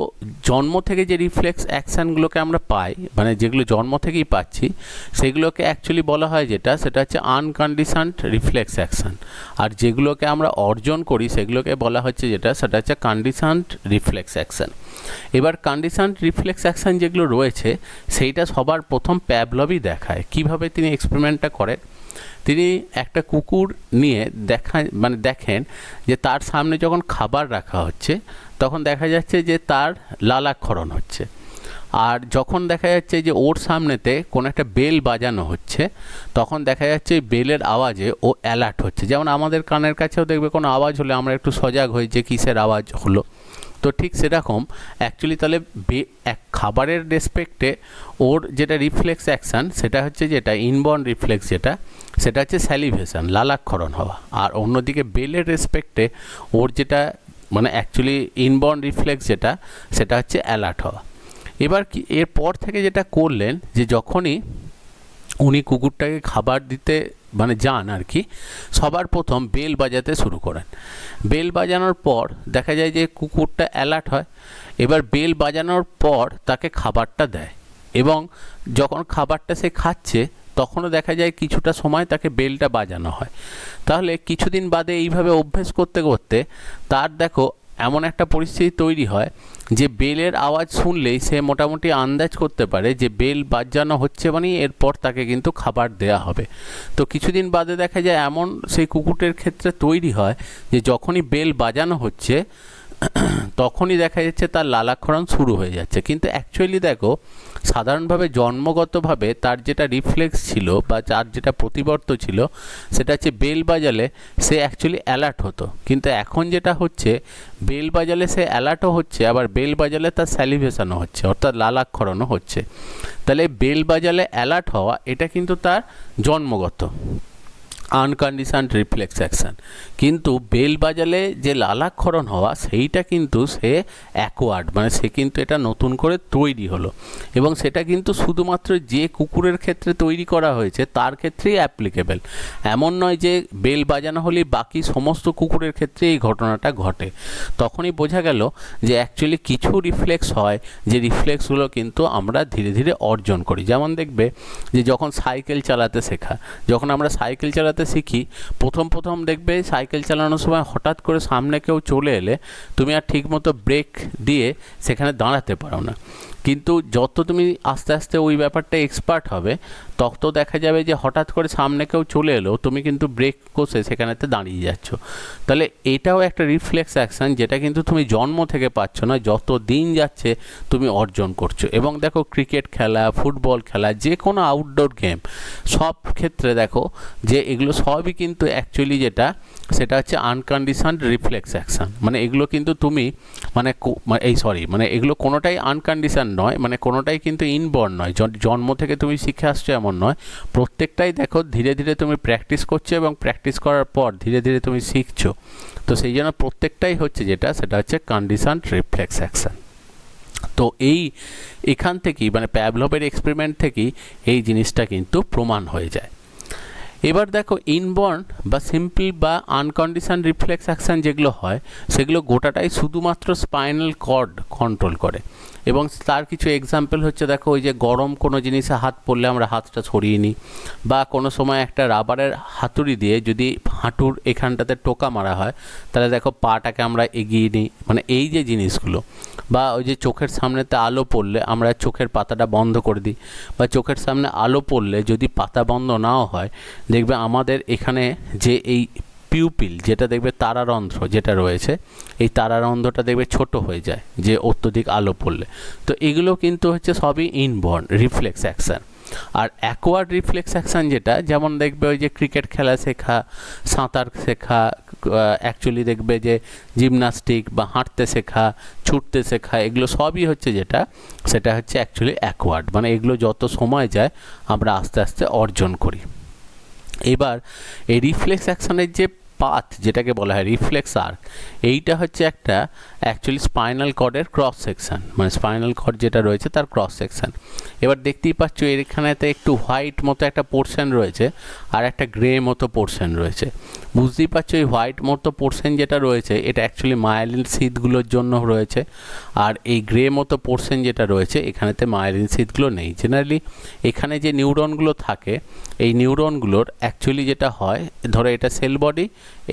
জন্ম থেকে যে রিফ্লেক্স অ্যাকশানগুলোকে আমরা পাই, মানে যেগুলো জন্ম থেকেই পাচ্ছি, সেগুলোকে অ্যাকচুয়ালি বলা হয় সেটা হচ্ছে আনকন্ডিশনড রিফ্লেক্স অ্যাকশান। আর যেগুলোকে আমরা অর্জন করি সেগুলোকে বলা হচ্ছে সেটা হচ্ছে কন্ডিশনড রিফ্লেক্স অ্যাকশান। এবার কন্ডিশনড রিফ্লেক্স অ্যাকশান যেগুলো রয়েছে সেইটা সবার প্রথম প্যাভলভই দেখায়। কিভাবে তিনি এক্সপেরিমেন্টটা করেন, তিনি একটা কুকুর নিয়ে দেখেন যে তার সামনে যখন খাবার রাখা হচ্ছে তখন দেখা যাচ্ছে যে তার লালাক্ষরণ হচ্ছে, আর যখন দেখা যাচ্ছে যে ওর সামনেতে কোনো একটা বেল বাজানো হচ্ছে তখন দেখা যাচ্ছে বেলের আওয়াজে ও অ্যালার্ট হচ্ছে। যেমন আমাদের কানের কাছেও দেখবে কোনো আওয়াজ হলে আমরা একটু সজাগ হই যে কিসের আওয়াজ হলো। তো ঠিক সেরকম অ্যাকচুয়ালি তাহলে এক খাবারের রেসপেক্টে ওর যেটা রিফ্লেক্স অ্যাকশান সেটা হচ্ছে ইনবর্ন রিফ্লেক্স সেটা হচ্ছে স্যালিভেশন, লালাক্ষরণ হওয়া। আর অন্যদিকে বেলের রেসপেক্টে ওর যেটা মানে অ্যাকচুয়ালি ইনবর্ন রিফ্লেক্স সেটা হচ্ছে অ্যালার্ট হওয়া। এবার কি এরপর থেকে যেটা করলেন যে যখনই উনি কুকুরটাকে খাবার দিতে যান আর কি, সবার প্রথম বেল বাজাতে শুরু করেন। বেল বাজানোর পর দেখা যায় যে কুকুরটা অ্যালার্ট হয়। এবার বেল বাজানোর পর তাকে খাবারটা দেয়, এবং যখন খাবারটা সে খাচ্ছে তখনও দেখা যায় কিছুটা সময় তাকে বেলটা বাজানো হয়। তাহলে কিছুদিন বাদে এইভাবে অভ্যেস করতে করতে তার দেখো এমন একটা পরিস্থিতি তৈরি হয় যে বেলের আওয়াজ শুনলেই সে মোটামুটি আন্দাজ করতে পারে যে বেল বাজানো হচ্ছে, মানে এরপর তাকে কিন্তু খাবার দেয়া হবে। তো কিছুদিন বাদে দেখা যায় এমন সেই কুকুরের ক্ষেত্রে তৈরি হয় যে যখনই বেল বাজানো হচ্ছে তখনই দেখা যাচ্ছে তার লালাক্ষরণ শুরু হয়ে যাচ্ছে। কিন্তু অ্যাকচুয়ালি দেখো সাধারণভাবে জন্মগতভাবে তার যেটা রিফ্লেক্স ছিল বা তার যেটা প্রতিবর্ত ছিল সেটা হচ্ছে বেল বাজালে সে অ্যাকচুয়ালি অ্যালার্ট হতো, কিন্তু এখন যেটা হচ্ছে বেল বাজালে সে অ্যালার্টও হচ্ছে, আবার বেল বাজালে তার স্যালিভেশনও হচ্ছে, অর্থাৎ লালাক্ষরণও হচ্ছে। তাহলে বেল বাজালে অ্যালার্ট হওয়া এটা কিন্তু তার জন্মগত আনকন্ডিশনড রিফ্লেক্স অ্যাকশান, কিন্তু বেল বাজালে যে লালাক্ষরণ হওয়া সেইটা কিন্তু সে অ্যাকোয়ার্ড, মানে সে কিন্তু এটা নতুন করে তৈরি হলো, এবং সেটা কিন্তু শুধুমাত্র যে কুকুরের ক্ষেত্রে তৈরি করা হয়েছে তার ক্ষেত্রেই অ্যাপ্লিকেবল। এমন নয় যে বেল বাজানো হলেই বাকি সমস্ত কুকুরের ক্ষেত্রে এই ঘটনাটা ঘটে। তখনই বোঝা গেল যে অ্যাকচুয়ালি কিছু রিফ্লেক্স হয় যে রিফ্লেক্সগুলো কিন্তু আমরা ধীরে ধীরে অর্জন করি। যেমন দেখবে যে যখন সাইকেল চালাতে শেখা, যখন আমরা সাইকেল চালাতে শিখি প্রথম দেখবে সাইকেল চালানোর সময় হঠাৎ করে সামনে কেউ চলে এলে তুমি আর ঠিকমতো ব্রেক দিয়ে সেখানে দাঁড়াতে পারো না, কিন্তু যত তুমি আস্তে আস্তে ওই ব্যাপারটা এক্সপার্ট হবে তত দেখা যাবে যে হঠাৎ করে সামনে কেউ চলে এলো তুমি কিন্তু ব্রেক কষে সেখানেতে দাঁড়িয়ে যাচ্ছ। তাহলে এটাও একটা রিফ্লেক্স অ্যাকশান যেটা কিন্তু তুমি জন্ম থেকে পাচ্ছ না, যত দিন যাচ্ছে তুমি অর্জন করছো। এবং দেখো ক্রিকেট খেলা, ফুটবল খেলা, যে কোনো আউটডোর গেম সব ক্ষেত্রে দেখো যে এগুলো সবই কিন্তু অ্যাকচুয়ালি সেটা হচ্ছে আনকন্ডিশনড রিফ্লেক্স অ্যাকশান। মানে এগুলো কিন্তু তুমি এগুলো কোনোটাই আনকন্ডিশন নয়, মানে কোনোটাই কিন্তু ইনবর্ন নয়, জন্ম থেকে তুমি শিখে আসছো এমন নয়। প্রত্যেকটাই দেখো ধীরে ধীরে তুমি প্র্যাকটিস করছো এবং প্র্যাকটিস করার পর ধীরে ধীরে তুমি শিখছো। তো সেই জন্য প্রত্যেকটাই হচ্ছে সেটা হচ্ছে কন্ডিশনড রিফ্লেক্স অ্যাকশান। তো এখান থেকেই প্যাভলভের এক্সপেরিমেন্ট থেকেই এই জিনিসটা কিন্তু প্রমাণ হয়ে যায়। এবার দেখো ইনবর্ন বা সিম্পল বা আনকন্ডিশন রিফ্লেক্স অ্যাকশান যেগুলো হয় সেগুলো গোটাটাই শুধুমাত্র স্পাইনাল কর্ড কন্ট্রোল করে, এবং তার কিছু এক্সাম্পল হচ্ছে দেখো ওই যে গরম কোনো জিনিসে হাত পড়লে আমরা হাতটা সরিয়ে নিই, বা কোনো সময় একটা রাবারের হাতুড়ি দিয়ে যদি হাঁটুর এখানটাতে টোকা মারা হয় তাহলে দেখো পাটাকে আমরা এগিয়ে নিই, মানে এই যে জিনিসগুলো। বা ওই যে চোখের সামনেতে আলো পড়লে আমরা চোখের পাতাটা বন্ধ করে দিই, বা চোখের সামনে আলো পড়লে যদি পাতা বন্ধ নাও হয় দেখবে আমাদের এখানে যে এই পিউপিল যেটা দেখবে তারারন্ধ্র যেটা রয়েছে, এই তারারন্ধ্রটা দেখবে ছোট হয়ে যায় যে অত্যধিক আলো পড়লে। তো এগুলো কিন্তু হচ্ছে সবই ইনবর্ন রিফ্লেক্স অ্যাকশান। আর অ্যাকোয়ার্ড রিফ্লেক্স অ্যাকশান যেটা, যেমন দেখবে ওই যে ক্রিকেট খেলা শেখা, সাঁতার শেখা, অ্যাকচুয়ালি দেখবে যে জিমনাস্টিক বা হাঁটতে শেখা, ছুটতে শেখা, এগুলো সবই হচ্ছে যেটা, সেটা হচ্ছে অ্যাকচুয়ালি অ্যাকোয়ার্ড, মানে এগুলো যত সময় যায় আমরা আস্তে আস্তে অর্জন করি। এবার এই রিফ্লেক্স অ্যাকশানের যে পাথ যেটাকে বলা হয় রিফ্লেক্স আর্ক, এইটা হচ্ছে একটা অ্যাকচুয়ালি স্পাইনাল কর্ডের ক্রস সেকশন, মানে স্পাইনাল কর্ড যেটা রয়েছে তার ক্রস সেকশন। এবার দেখতেই পাচ্ছ এখানেতে একটু হোয়াইট মতো একটা পোর্শন রয়েছে আর একটা গ্রে মতো পোর্শন রয়েছে। বুঝতেই পারছো এই হোয়াইট মতো পোর্শন যেটা রয়েছে এটা অ্যাকচুয়ালি মায়োলিন শীথগুলোর জন্য রয়েছে, আর এই গ্রে মতো পোর্শন যেটা রয়েছে এখানেতে মায়োলিন শীথগুলো নেই। জেনারেলি এখানে যে নিউরনগুলো থাকে এই নিউরনগুলোর অ্যাকচুয়ালি যেটা হয়, ধরো এটা সেল বডি,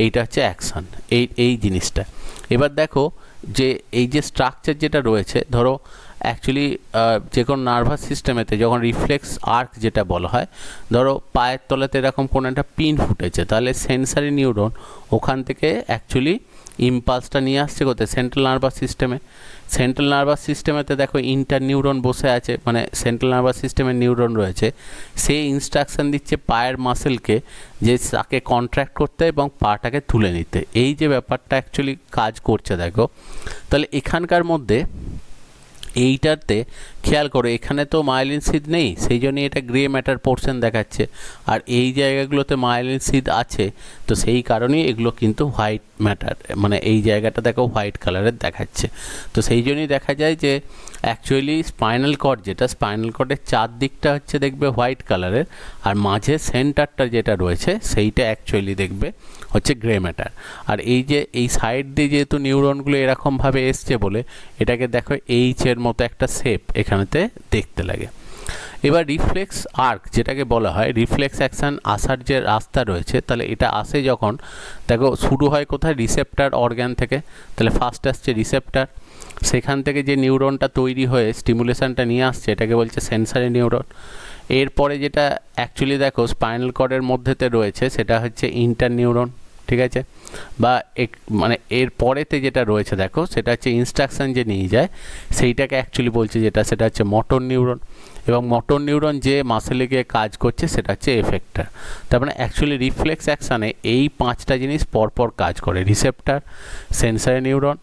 এইটা হচ্ছে অ্যাকশন, এই জিনিসটা। এবার দেখো যে এই যে স্ট্রাকচার যেটা রয়েছে, ধরো অ্যাকচুয়ালি যে কোনো নার্ভাস সিস্টেমেতে যখন রিফ্লেক্স আর্ক যেটা বলা হয়, ধরো পায়ের তলাতে এরকম কোনো একটা পিন ফুটেছে, তাহলে সেন্সারি নিউরন ওখান থেকে অ্যাকচুয়ালি ইম্পালসটা নিয়ে আসছে কোথায়, সেন্ট্রাল নার্ভাস সিস্টেমে। সেন্ট্রাল নার্ভাস সিস্টেমেতে দেখো ইন্টার নিউরন বসে আছে, মানে সেন্ট্রাল নার্ভাস সিস্টেমের নিউরন রয়েছে, সে ইনস্ট্রাকশন দিচ্ছে পায়ের মাসেলকে যে তাকে কন্ট্র্যাক্ট করতে এবং পাটাকে তুলে নিতে। এই যে ব্যাপারটা অ্যাকচুয়ালি কাজ করছে দেখো। তাহলে এখানকার মধ্যে এইটাতে খেয়াল করো এখানে তো মায়োলিন শীথ নেই, সেই জন্যই এটা গ্রে ম্যাটার পোর্শন দেখাচ্ছে, আর এই জায়গাগুলোতে মায়োলিন শীথ আছে, তো সেই কারণেই এগুলো কিন্তু হোয়াইট ম্যাটার, মানে এই জায়গাটা দেখো হোয়াইট কালারের দেখাচ্ছে। তো সেই জন্যই দেখা যায় যে অ্যাকচুয়ালি স্পাইনাল কর্ড যেটা, স্পাইনাল কর্ডের চারদিকটা হচ্ছে দেখবে হোয়াইট কালারের, আর মাঝে সেন্টারটা যেটা রয়েছে সেইটা অ্যাকচুয়ালি দেখবে হচ্ছে গ্রে ম্যাটার। আর এই যে এই সাইড দিয়ে যেহেতু নিউরনগুলো এরকমভাবে এসছে বলে এটাকে দেখো এইচের মতো একটা শেপ এখানেতে দেখতে লাগে। এবার রিফ্লেক্স আর্ক যেটাকে বলা হয়, রিফ্লেক্স অ্যাকশান আসার যে রাস্তা রয়েছে, তাহলে এটা আসে যখন দেখো শুরু হয় কোথায়, রিসেপ্টার অর্গ্যান থেকে। তাহলে ফার্স্ট আসছে রিসেপ্টার, সেখান থেকে যে নিউরনটা তৈরি হয়ে স্টিমুলেশনটা নিয়ে আসছে এটাকে বলছে সেন্সারি নিউরন। এরপরে যেটা অ্যাকচুয়ালি দেখো স্পাইনাল কর্ডের মধ্যেতে রয়েছে সেটা হচ্ছে ইন্টার নিউরন, ঠিক আছে, বা মানে এর পরেতে যেটা রয়েছে দেখো সেটা হচ্ছে ইনস্ট্রাকশন যে নিয়ে যায় সেইটাকে অ্যাকচুয়ালি বলছে যেটা, সেটা হচ্ছে মোটর নিউরন, এবং মোটর নিউরন যে মাসেলে গিয়ে কাজ করছে সেটা হচ্ছে এফেক্টার। তার মানে অ্যাকচুয়ালি রিফ্লেক্স অ্যাকশানে এই পাঁচটা জিনিস পরপর কাজ করে, receptor, sensory neuron,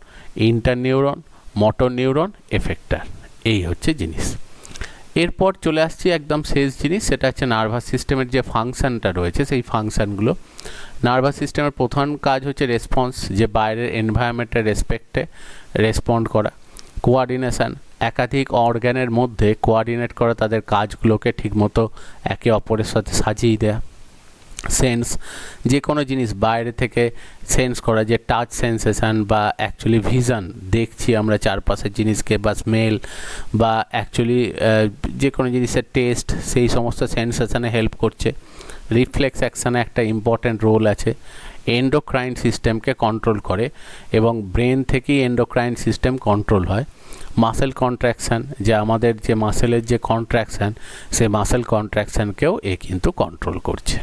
inter neuron, motor neuron, effector, এই হচ্ছে জিনিস। এরপর চলে আসছি একদম শেষ জিনিস, সেটা হচ্ছে নার্ভাস সিস্টেমের যে ফাংশানটা রয়েছে সেই ফাংশানগুলো। নার্ভাস সিস্টেমের প্রধান কাজ হচ্ছে রেসপন্স, যে বাইরের এনভায়রনমেন্টের রেসপেক্টে রেসপন্ড করা। কোয়ার্ডিনেশান, একাধিক অর্গ্যানের মধ্যে কোয়ার্ডিনেট করা তাদের কাজগুলোকে ঠিকমতো একে অপরের সাথে সাজিয়ে দেয়া। সেন্স, যে কোনো জিনিস বাইরে থেকে সেন্স করা, যে টাচ সেন্সেশন বা অ্যাকচুয়ালি ভিশন, দেখছি আমরা চারপাশের জিনিসকে, বা স্মেল, বা অ্যাকচুয়ালি যে কোনো জিনিসের টেস্ট, সেই সমস্ত সেন্সেশনে হেল্প করছে। রিফ্লেক্স অ্যাকশানে একটা ইম্পর্ট্যান্ট রোল আছে, এন্ডোক্রাইন সিস্টেমকে কন্ট্রোল করে এবং ব্রেন থেকেই এন্ডোক্রাইন সিস্টেম কন্ট্রোল হয়। মাসেল কন্ট্রাকশান, যে আমাদের যে মাসেলের যে কন্ট্রাকশান সেই মাসেল কন্ট্রাকশানকেও এ কিন্তু কন্ট্রোল করছে।